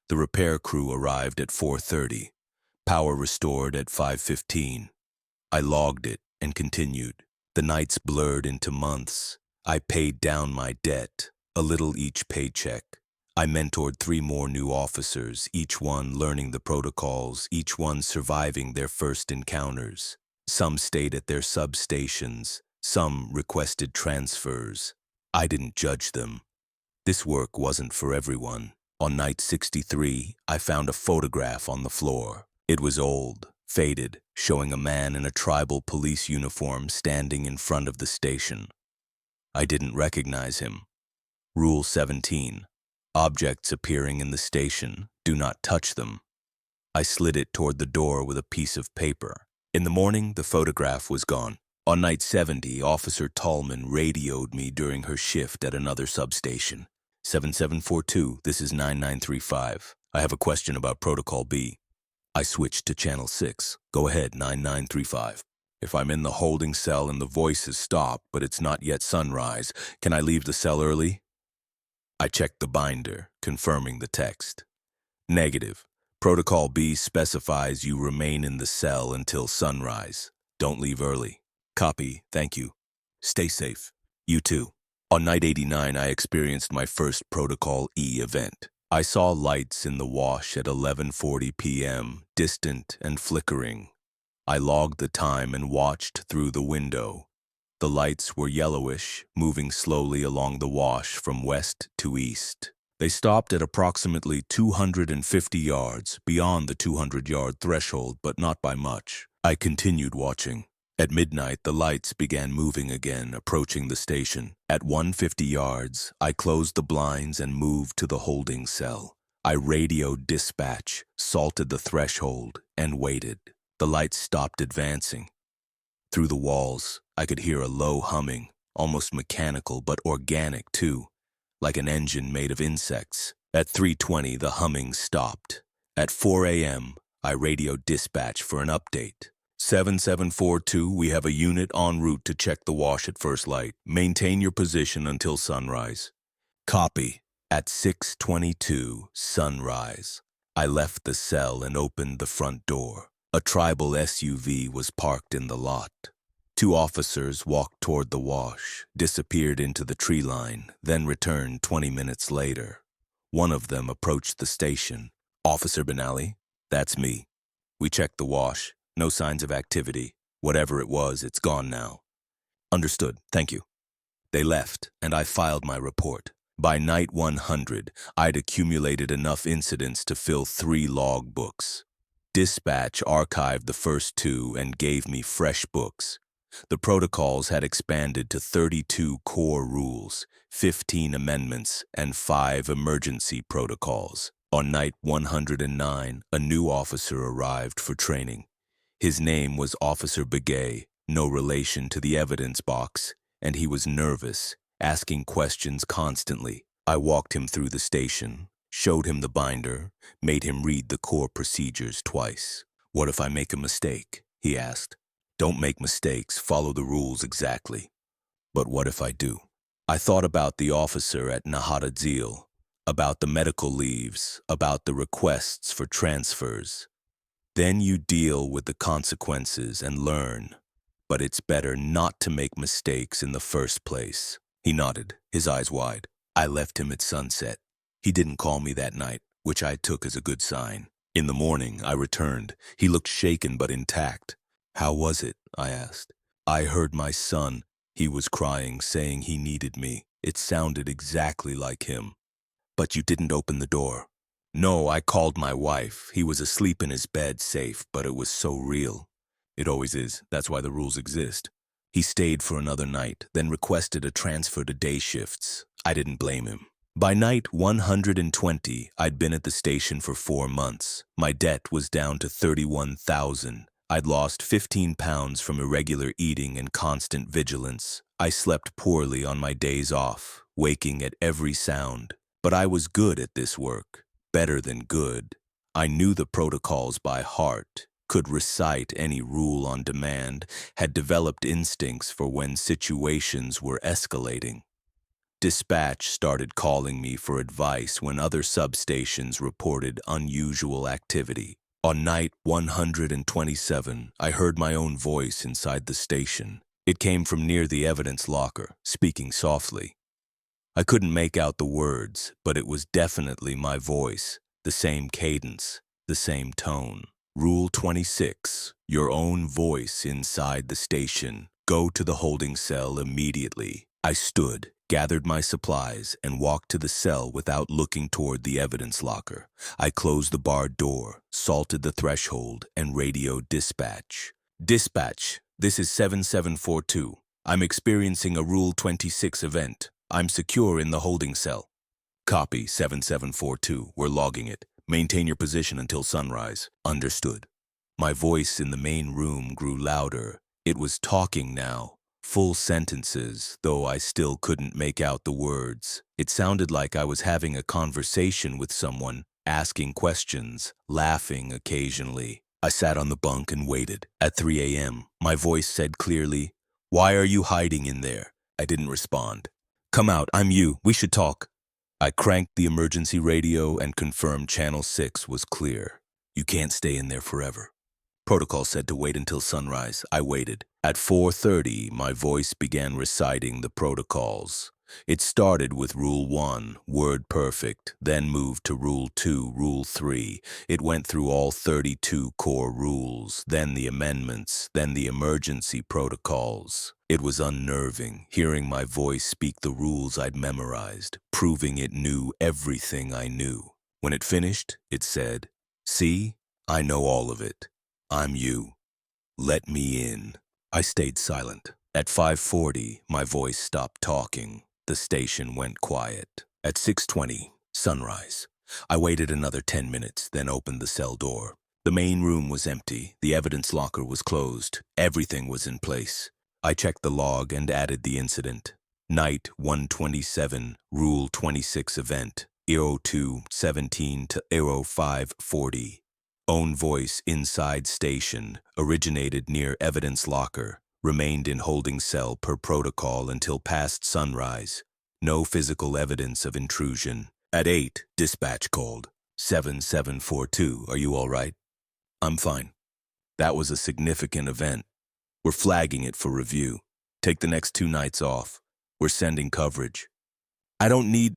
The repair crew arrived at 4:30. Power restored at 5:15. I logged it and continued. The nights blurred into months. I paid down my debt, a little each paycheck. I mentored 3 more new officers, each one learning the protocols, each one surviving their first encounters. Some stayed at their substations, some requested transfers. I didn't judge them. This work wasn't for everyone. On night 63, I found a photograph on the floor. It was old, faded, showing a man in a tribal police uniform standing in front of the station. I didn't recognize him. Rule 17. Objects appearing in the station, do not touch them. I slid it toward the door with a piece of paper. In the morning, the photograph was gone. On night 70, Officer Tallman radioed me during her shift at another substation. 7742, this is 9935. I have a question about Protocol B. I switched to Channel 6. Go ahead, 9935. If I'm in the holding cell and the voice has stopped, but it's not yet sunrise, can I leave the cell early? I checked the binder, confirming the text. Negative. Protocol B specifies you remain in the cell until sunrise. Don't leave early. Copy, thank you. Stay safe. You too. On night 89, I experienced my first Protocol E event. I saw lights in the wash at 11:40 p.m., distant and flickering. I logged the time and watched through the window. The lights were yellowish, moving slowly along the wash from west to east. They stopped at approximately 250 yards, beyond the 200-yard threshold, but not by much. I continued watching. At midnight, the lights began moving again, approaching the station. At 150 yards, I closed the blinds and moved to the holding cell. I radioed dispatch, salted the threshold, and waited. The lights stopped advancing. Through the walls, I could hear a low humming, almost mechanical but organic too, like an engine made of insects. At 3:20, the humming stopped. At 4 a.m., I radioed dispatch for an update. 7742, we have a unit en route to check the wash at first light. Maintain your position until sunrise. Copy. At 6:22, sunrise. I left the cell and opened the front door. A tribal SUV was parked in the lot. 2 officers walked toward the wash, disappeared into the tree line, then returned 20 minutes later. One of them approached the station. Officer Benally, that's me. We checked the wash. No signs of activity. Whatever it was, it's gone now. Understood. Thank you. They left, and I filed my report. By night 100, I'd accumulated enough incidents to fill 3 log books. Dispatch archived the first 2 and gave me fresh books. The protocols had expanded to 32 core rules, 15 amendments, and 5 emergency protocols. On night 109, a new officer arrived for training. His name was Officer Begay, no relation to the evidence box, and he was nervous, asking questions constantly. I walked him through the station, showed him the binder, made him read the core procedures twice. What if I make a mistake? He asked. Don't make mistakes, follow the rules exactly. But what if I do? I thought about the officer at Navajo, about the medical leaves, about the requests for transfers. Then you deal with the consequences and learn. But it's better not to make mistakes in the first place. He nodded, his eyes wide. I left him at sunset. He didn't call me that night, which I took as a good sign. In the morning, I returned. He looked shaken but intact. How was it? I asked. I heard my son. He was crying, saying he needed me. It sounded exactly like him. But you didn't open the door. No, I called my wife. He was asleep in his bed, safe, but it was so real. It always is. That's why the rules exist. He stayed for another night, then requested a transfer to day shifts. I didn't blame him. By night 120, I'd been at the station for 4 months. My debt was down to $31,000. I'd lost 15 pounds from irregular eating and constant vigilance. I slept poorly on my days off, waking at every sound. But I was good at this work, better than good. I knew the protocols by heart, could recite any rule on demand, had developed instincts for when situations were escalating. Dispatch started calling me for advice when other substations reported unusual activity. On night 127, I heard my own voice inside the station. It came from near the evidence locker, speaking softly. I couldn't make out the words, but it was definitely my voice, the same cadence, the same tone. Rule 26, your own voice inside the station. Go to the holding cell immediately. I stood, gathered my supplies, and walked to the cell without looking toward the evidence locker. I closed the barred door, salted the threshold, and radioed dispatch. Dispatch, this is 7742. I'm experiencing a Rule 26 event. I'm secure in the holding cell. Copy 7742. We're logging it. Maintain your position until sunrise. Understood. My voice in the main room grew louder. It was talking now. Full sentences, though I still couldn't make out the words. It sounded like I was having a conversation with someone, asking questions, laughing occasionally. I sat on the bunk and waited. At 3 a.m., my voice said clearly, "Why are you hiding in there?" I didn't respond. "Come out, I'm you, we should talk." I cranked the emergency radio and confirmed Channel 6 was clear. You can't stay in there forever. Protocol said to wait until sunrise. I waited. At 4:30, my voice began reciting the protocols. It started with Rule 1, word perfect, then moved to Rule 2, Rule 3. It went through all 32 core rules, then the amendments, then the emergency protocols. It was unnerving, hearing my voice speak the rules I'd memorized, proving it knew everything I knew. When it finished, it said, "See, I know all of it. I'm you. Let me in." I stayed silent. At 5:40, my voice stopped talking. The station went quiet. At 6:20, sunrise. I waited another 10 minutes, then opened the cell door. The main room was empty. The evidence locker was closed. Everything was in place. I checked the log and added the incident. Night 127, Rule 26 event, 02:17 to 05:40. Own voice inside station, originated near evidence locker, remained in holding cell per protocol until past sunrise. No physical evidence of intrusion. At 8, dispatch called. 7742, are you all right? I'm fine. That was a significant event. We're flagging it for review. Take the next 2 nights off. We're sending coverage. I don't need...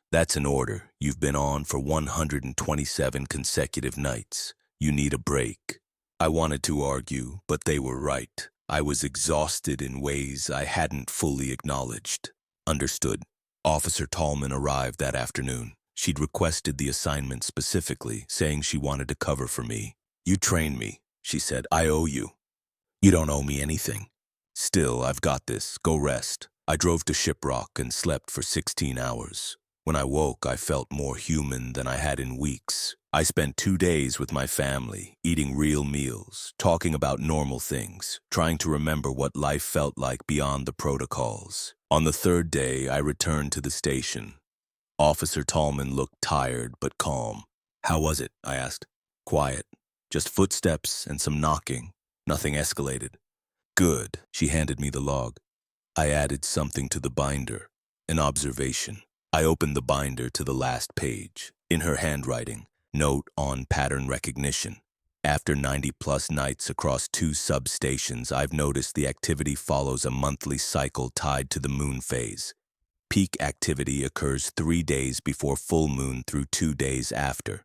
That's an order. You've been on for 127 consecutive nights. You need a break. I wanted to argue, but they were right. I was exhausted in ways I hadn't fully acknowledged. Understood. Officer Tallman arrived that afternoon. She'd requested the assignment specifically, saying she wanted to cover for me. You trained me, she said. I owe you. You don't owe me anything. Still, I've got this. Go rest. I drove to Shiprock and slept for 16 hours. When I woke, I felt more human than I had in weeks. I spent 2 days with my family, eating real meals, talking about normal things, trying to remember what life felt like beyond the protocols. On the 3rd day, I returned to the station. Officer Tallman looked tired but calm. How was it? I asked. Quiet. Just footsteps and some knocking. Nothing escalated. Good. She handed me the log. I added something to the binder, an observation. I opened the binder to the last page. In her handwriting, note on pattern recognition. After 90-plus nights across 2 substations, I've noticed the activity follows a monthly cycle tied to the moon phase. Peak activity occurs 3 days before full moon through 2 days after.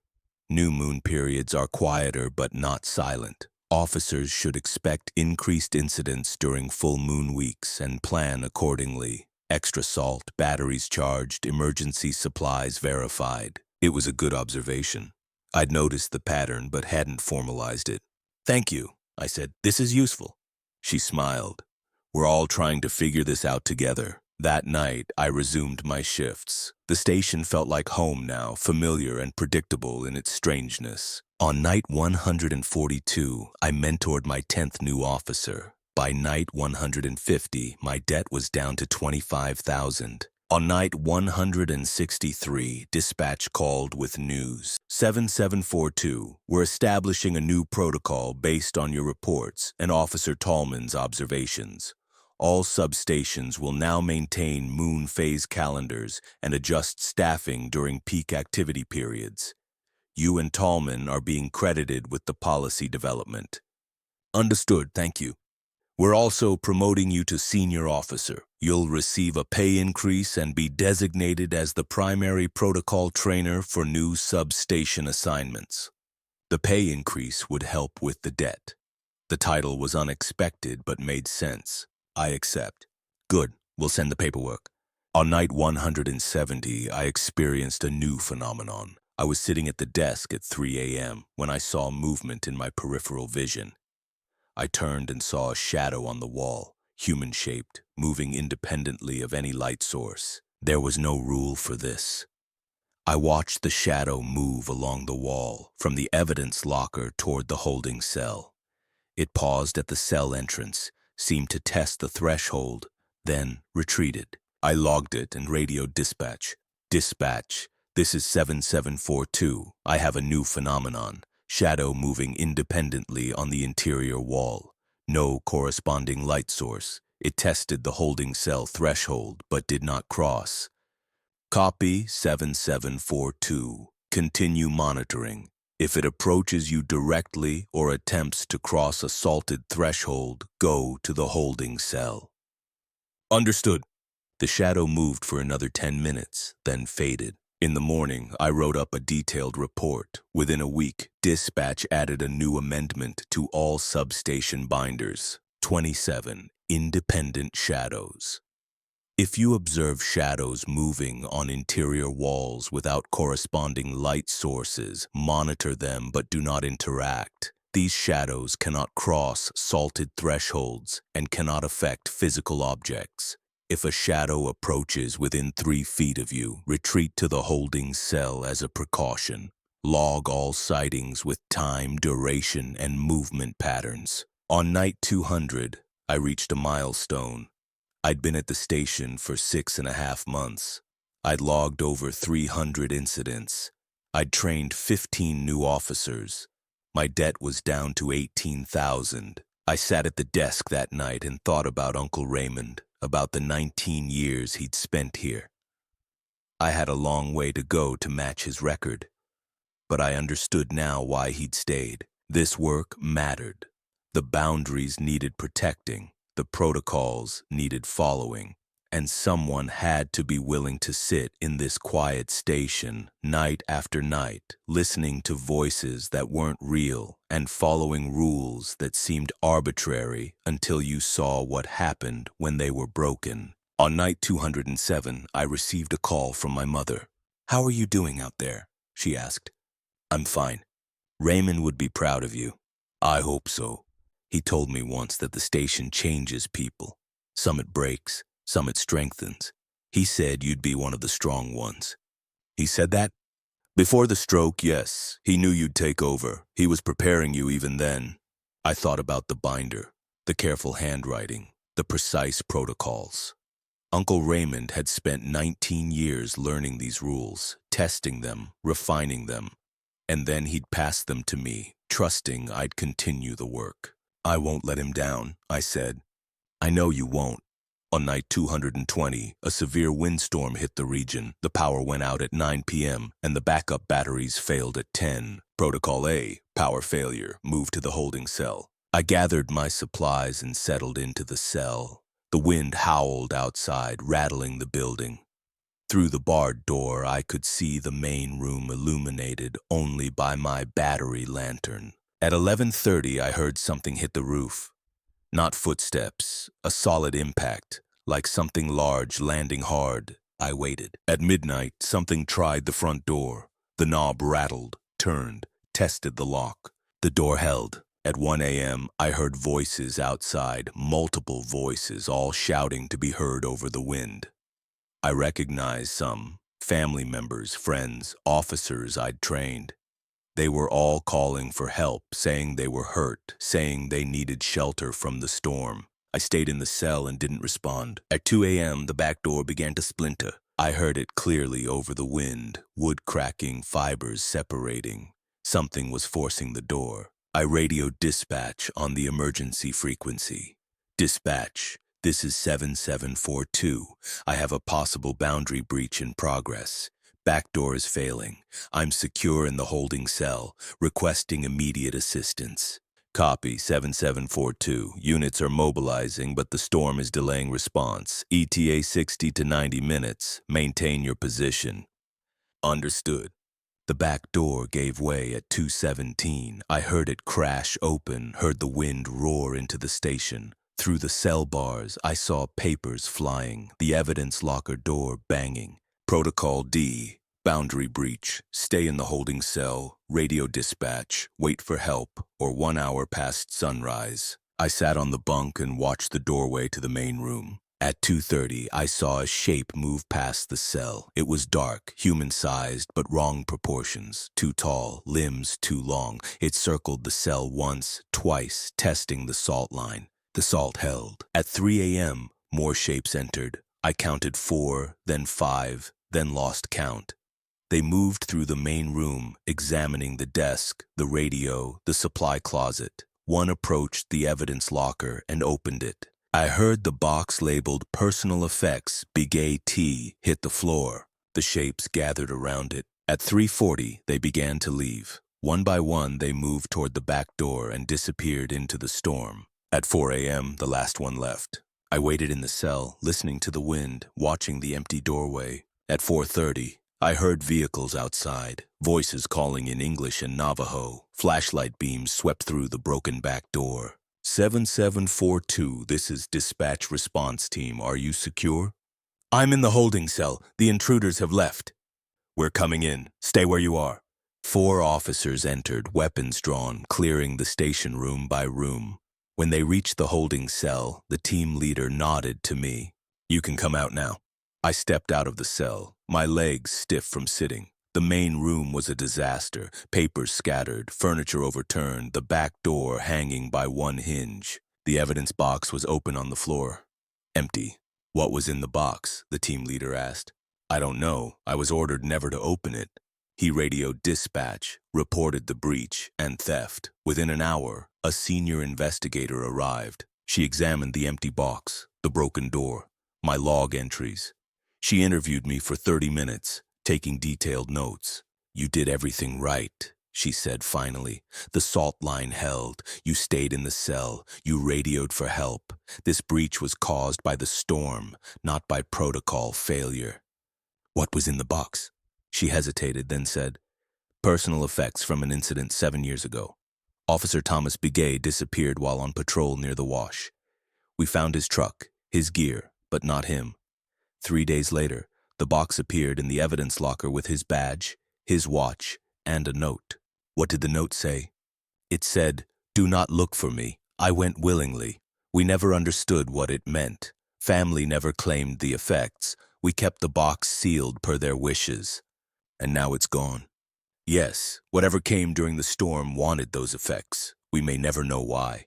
New moon periods are quieter but not silent. Officers should expect increased incidents during full moon weeks and plan accordingly. Extra salt, batteries charged, emergency supplies verified. It was a good observation. I'd noticed the pattern but hadn't formalized it. Thank you, I said. This is useful. She smiled. We're all trying to figure this out together. That night, I resumed my shifts. The station felt like home now, familiar and predictable in its strangeness. On night 142, I mentored my 10th new officer. By night 150, my debt was down to $25,000. On night 163, dispatch called with news. 7742, we're establishing a new protocol based on your reports and Officer Tallman's observations. All substations will now maintain moon phase calendars and adjust staffing during peak activity periods. You and Tallman are being credited with the policy development. Understood, thank you. We're also promoting you to senior officer. You'll receive a pay increase and be designated as the primary protocol trainer for new substation assignments. The pay increase would help with the debt. The title was unexpected but made sense. I accept. Good, we'll send the paperwork. On night 170, I experienced a new phenomenon. I was sitting at the desk at 3 a.m. when I saw movement in my peripheral vision. I turned and saw a shadow on the wall, human-shaped, moving independently of any light source. There was no rule for this. I watched the shadow move along the wall, from the evidence locker toward the holding cell. It paused at the cell entrance, seemed to test the threshold, then retreated. I logged it and radioed dispatch. Dispatch, this is 7742. I have a new phenomenon. Shadow moving independently on the interior wall. No corresponding light source. It tested the holding cell threshold, but did not cross. Copy 7742. Continue monitoring. If it approaches you directly or attempts to cross a salted threshold, go to the holding cell. Understood. The shadow moved for another 10 minutes, then faded. In the morning, I wrote up a detailed report. Within a week, dispatch added a new amendment to all substation binders. 27 independent shadows. If you observe shadows moving on interior walls without corresponding light sources, monitor them but do not interact. These shadows cannot cross salted thresholds and cannot affect physical objects. If a shadow approaches within 3 feet of you, retreat to the holding cell as a precaution. Log all sightings with time, duration, and movement patterns. On night 200, I reached a milestone. I'd been at the station for 6.5 months. I'd logged over 300 incidents. I'd trained 15 new officers. My debt was down to $18,000. I sat at the desk that night and thought about Uncle Raymond, about the 19 years he'd spent here. I had a long way to go to match his record, but I understood now why he'd stayed. This work mattered. The boundaries needed protecting, the protocols needed following, and someone had to be willing to sit in this quiet station night after night, listening to voices that weren't real and following rules that seemed arbitrary until you saw what happened when they were broken. On night 207, I received a call from my mother. "How are you doing out there?" she asked. "I'm fine. Raymond would be proud of you." "I hope so. He told me once that the station changes people. Some it breaks, some it strengthens. He said you'd be one of the strong ones." "He said that?" "Before the stroke, yes. He knew you'd take over. He was preparing you even then." I thought about the binder, the careful handwriting, the precise protocols. Uncle Raymond had spent 19 years learning these rules, testing them, refining them, and then he'd pass them to me, trusting I'd continue the work. I won't let him down, I said. I know you won't. On night 220, a severe windstorm hit the region. The power went out at 9 p.m., and the backup batteries failed at 10. Protocol A, power failure, moved to the holding cell. I gathered my supplies and settled into the cell. The wind howled outside, rattling the building. Through the barred door, I could see the main room illuminated only by my battery lantern. At 11:30, I heard something hit the roof. Not footsteps, a solid impact, like something large landing hard. I waited. At midnight, something tried the front door. The knob rattled, turned, tested the lock. The door held. At 1 a.m., I heard voices outside, multiple voices, all shouting to be heard over the wind. I recognized some, family members, friends, officers I'd trained. They were all calling for help, saying they were hurt, saying they needed shelter from the storm. I stayed in the cell and didn't respond. At 2 a.m., the back door began to splinter. I heard it clearly over the wind, wood cracking, fibers separating. Something was forcing the door. I radioed dispatch on the emergency frequency. Dispatch, this is 7742. I have a possible boundary breach in progress. Back door is failing. I'm secure in the holding cell, requesting immediate assistance. Copy 7742. Units are mobilizing, but the storm is delaying response. ETA 60 to 90 minutes. Maintain your position. Understood. The back door gave way at 2:17. I heard it crash open, heard the wind roar into the station. Through the cell bars, I saw papers flying, the evidence locker door banging. Protocol D, boundary breach, stay in the holding cell, radio dispatch, wait for help, or 1 hour past sunrise. I sat on the bunk and watched the doorway to the main room. At 2:30, I saw a shape move past the cell. It was dark, human-sized, but wrong proportions. Too tall, limbs too long. It circled the cell once, twice, testing the salt line. The salt held. At 3 a.m., more shapes entered. I counted 4, then 5, then lost count. They moved through the main room, examining the desk, the radio, the supply closet. One approached the evidence locker and opened it. I heard the box labeled Personal Effects, Big A.T. hit the floor. The shapes gathered around it. At 3:40, they began to leave. One by one, they moved toward the back door and disappeared into the storm. At 4 a.m., the last one left. I waited in the cell, listening to the wind, watching the empty doorway. At 4:30, I heard vehicles outside, voices calling in English and Navajo. Flashlight beams swept through the broken back door. 7742, this is dispatch response team. Are you secure? I'm in the holding cell. The intruders have left. We're coming in. Stay where you are. 4 officers entered, weapons drawn, clearing the station room by room. When they reached the holding cell, the team leader nodded to me. You can come out now. I stepped out of the cell, my legs stiff from sitting. The main room was a disaster, papers scattered, furniture overturned, the back door hanging by one hinge. The evidence box was open on the floor. Empty. What was in the box? The team leader asked. I don't know. I was ordered never to open it. He radioed dispatch, reported the breach and theft. Within an hour, a senior investigator arrived. She examined the empty box, the broken door, my log entries. She interviewed me for 30 minutes, taking detailed notes. You did everything right, she said finally. The salt line held. You stayed in the cell. You radioed for help. This breach was caused by the storm, not by protocol failure. What was in the box? She hesitated, then said, Personal effects from an incident 7 years ago. Officer Thomas Begay disappeared while on patrol near the wash. We found his truck, his gear, but not him. 3 days later, the box appeared in the evidence locker with his badge, his watch, and a note. What did the note say? It said, Do not look for me. I went willingly. We never understood what it meant. Family never claimed the effects. We kept the box sealed per their wishes. And now it's gone. Yes, whatever came during the storm wanted those effects. We may never know why.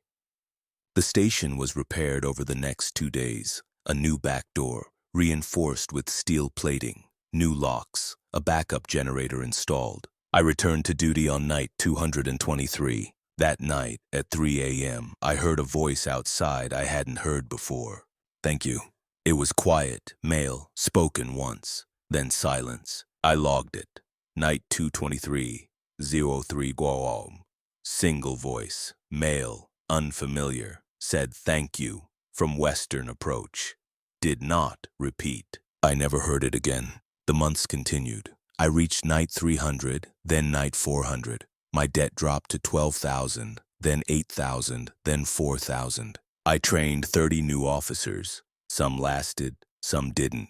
The station was repaired over the next 2 days. A new back door, reinforced with steel plating, new locks, a backup generator installed. I returned to duty on night 223. That night, at 3 a.m., I heard a voice outside I hadn't heard before. Thank you. It was quiet, male, spoken once, then silence. I logged it. Night 223, 03 Guam. Single voice, male, unfamiliar, said thank you from Western approach. Did not repeat. I never heard it again. The months continued. I reached night 300, then night 400. My debt dropped to 12,000, then 8,000, then 4,000. I trained 30 new officers. Some lasted, some didn't.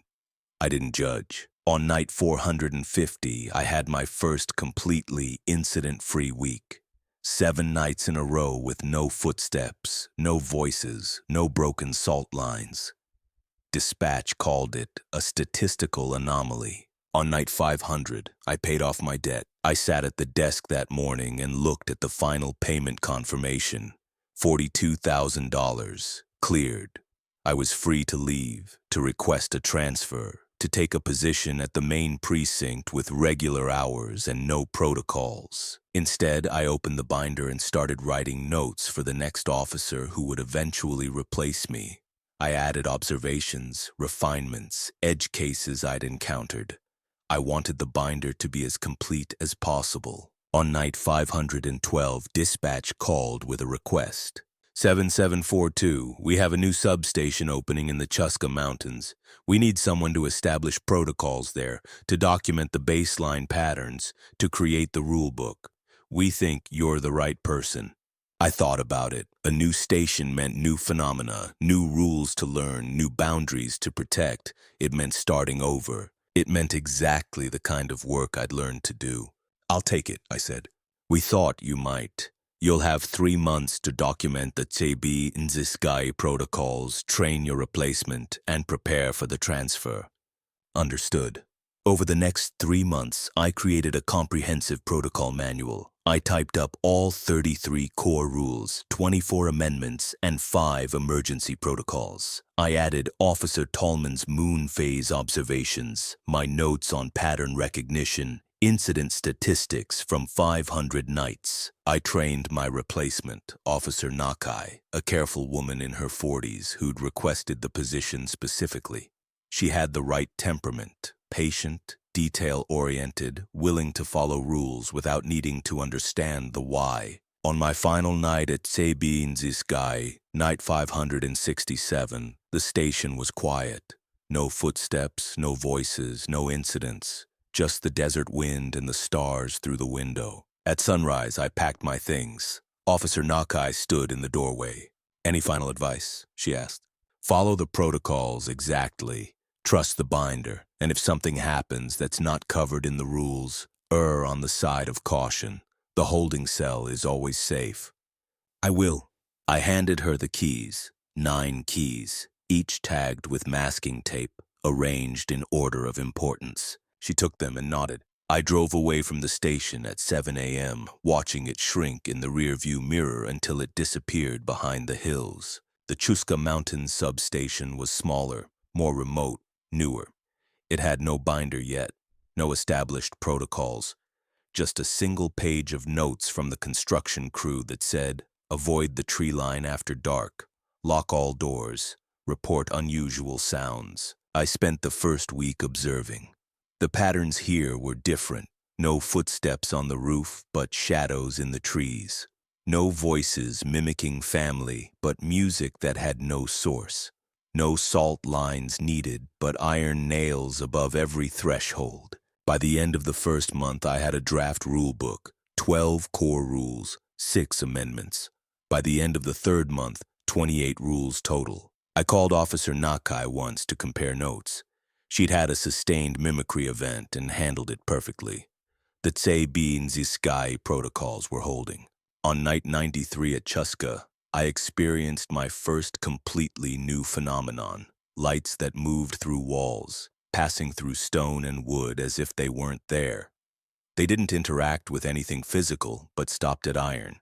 I didn't judge. On night 450, I had my first completely incident-free week. 7 nights in a row with no footsteps, no voices, no broken salt lines. Dispatch called it a statistical anomaly. On night 500, I paid off my debt. I sat at the desk that morning and looked at the final payment confirmation. $42,000. Cleared. I was free to leave, to request a transfer, to take a position at the main precinct with regular hours and no protocols. Instead, I opened the binder and started writing notes for the next officer who would eventually replace me. I added observations, refinements, edge cases I'd encountered. I wanted the binder to be as complete as possible. On night 512, dispatch called with a request. 7742, we have a new substation opening in the Chuska Mountains. We need someone to establish protocols there, to document the baseline patterns, to create the rule book. We think you're the right person. I thought about it. A new station meant new phenomena, new rules to learn, new boundaries to protect. It meant starting over. It meant exactly the kind of work I'd learned to do. I'll take it, I said. We thought you might. You'll have 3 months to document the Tsebi Nziskai protocols, train your replacement, and prepare for the transfer. Understood. Over the next 3 months, I created a comprehensive protocol manual. I typed up all 33 core rules, 24 amendments, and 5 emergency protocols. I added Officer Tallman's moon phase observations, my notes on pattern recognition, incident statistics from 500 nights. I trained my replacement, Officer Nakai, a careful woman in her 40s who'd requested the position specifically. She had the right temperament, patient, detail-oriented, willing to follow rules without needing to understand the why. On my final night at Tsebi Nziskai, night 567, the station was quiet. No footsteps, no voices, no incidents. Just the desert wind and the stars through the window. At sunrise, I packed my things. Officer Nakai stood in the doorway. Any final advice? She asked. Follow the protocols exactly. Trust the binder, and if something happens that's not covered in the rules, err on the side of caution. The holding cell is always safe. I will. I handed her the keys, 9 keys, each tagged with masking tape, arranged in order of importance. She took them and nodded. I drove away from the station at 7 a.m., watching it shrink in the rearview mirror until it disappeared behind the hills. The Chuska Mountains substation was smaller, more remote, newer. It had no binder yet, no established protocols, just a single page of notes from the construction crew that said, avoid the tree line after dark, lock all doors, report unusual sounds. I spent the first week observing. The patterns here were different. No footsteps on the roof, but shadows in the trees. No voices mimicking family, but music that had no source. No salt lines needed, but iron nails above every threshold. By the end of the first month, I had a draft rule book, 12 core rules, 6 amendments. By the end of the third month, 28 rules total. I called Officer Nakai once to compare notes. She'd had a sustained mimicry event and handled it perfectly. The Tsebi Nziskai protocols were holding. On night 93 at Chuska, I experienced my first completely new phenomenon, lights that moved through walls, passing through stone and wood as if they weren't there. They didn't interact with anything physical, but stopped at iron.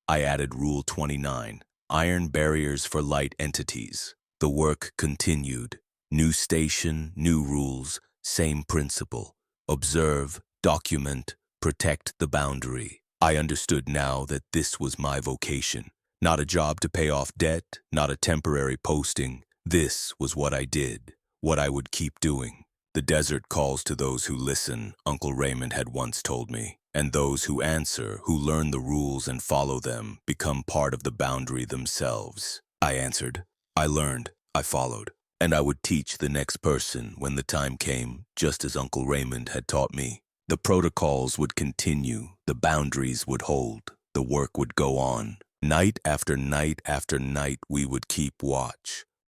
I added Rule 29, iron barriers for light entities. The work continued. New station, new rules, same principle. Observe, document, protect the boundary. I understood now that this was my vocation. Not a job to pay off debt, not a temporary posting. This was what I did, what I would keep doing. The desert calls to those who listen, Uncle Raymond had once told me. And those who answer, who learn the rules and follow them, become part of the boundary themselves. I answered. I learned. I followed. And I would teach the next person when the time came, just as Uncle Raymond had taught me. The protocols would continue, the boundaries would hold, the work would go on. Night after night after night we would keep watch.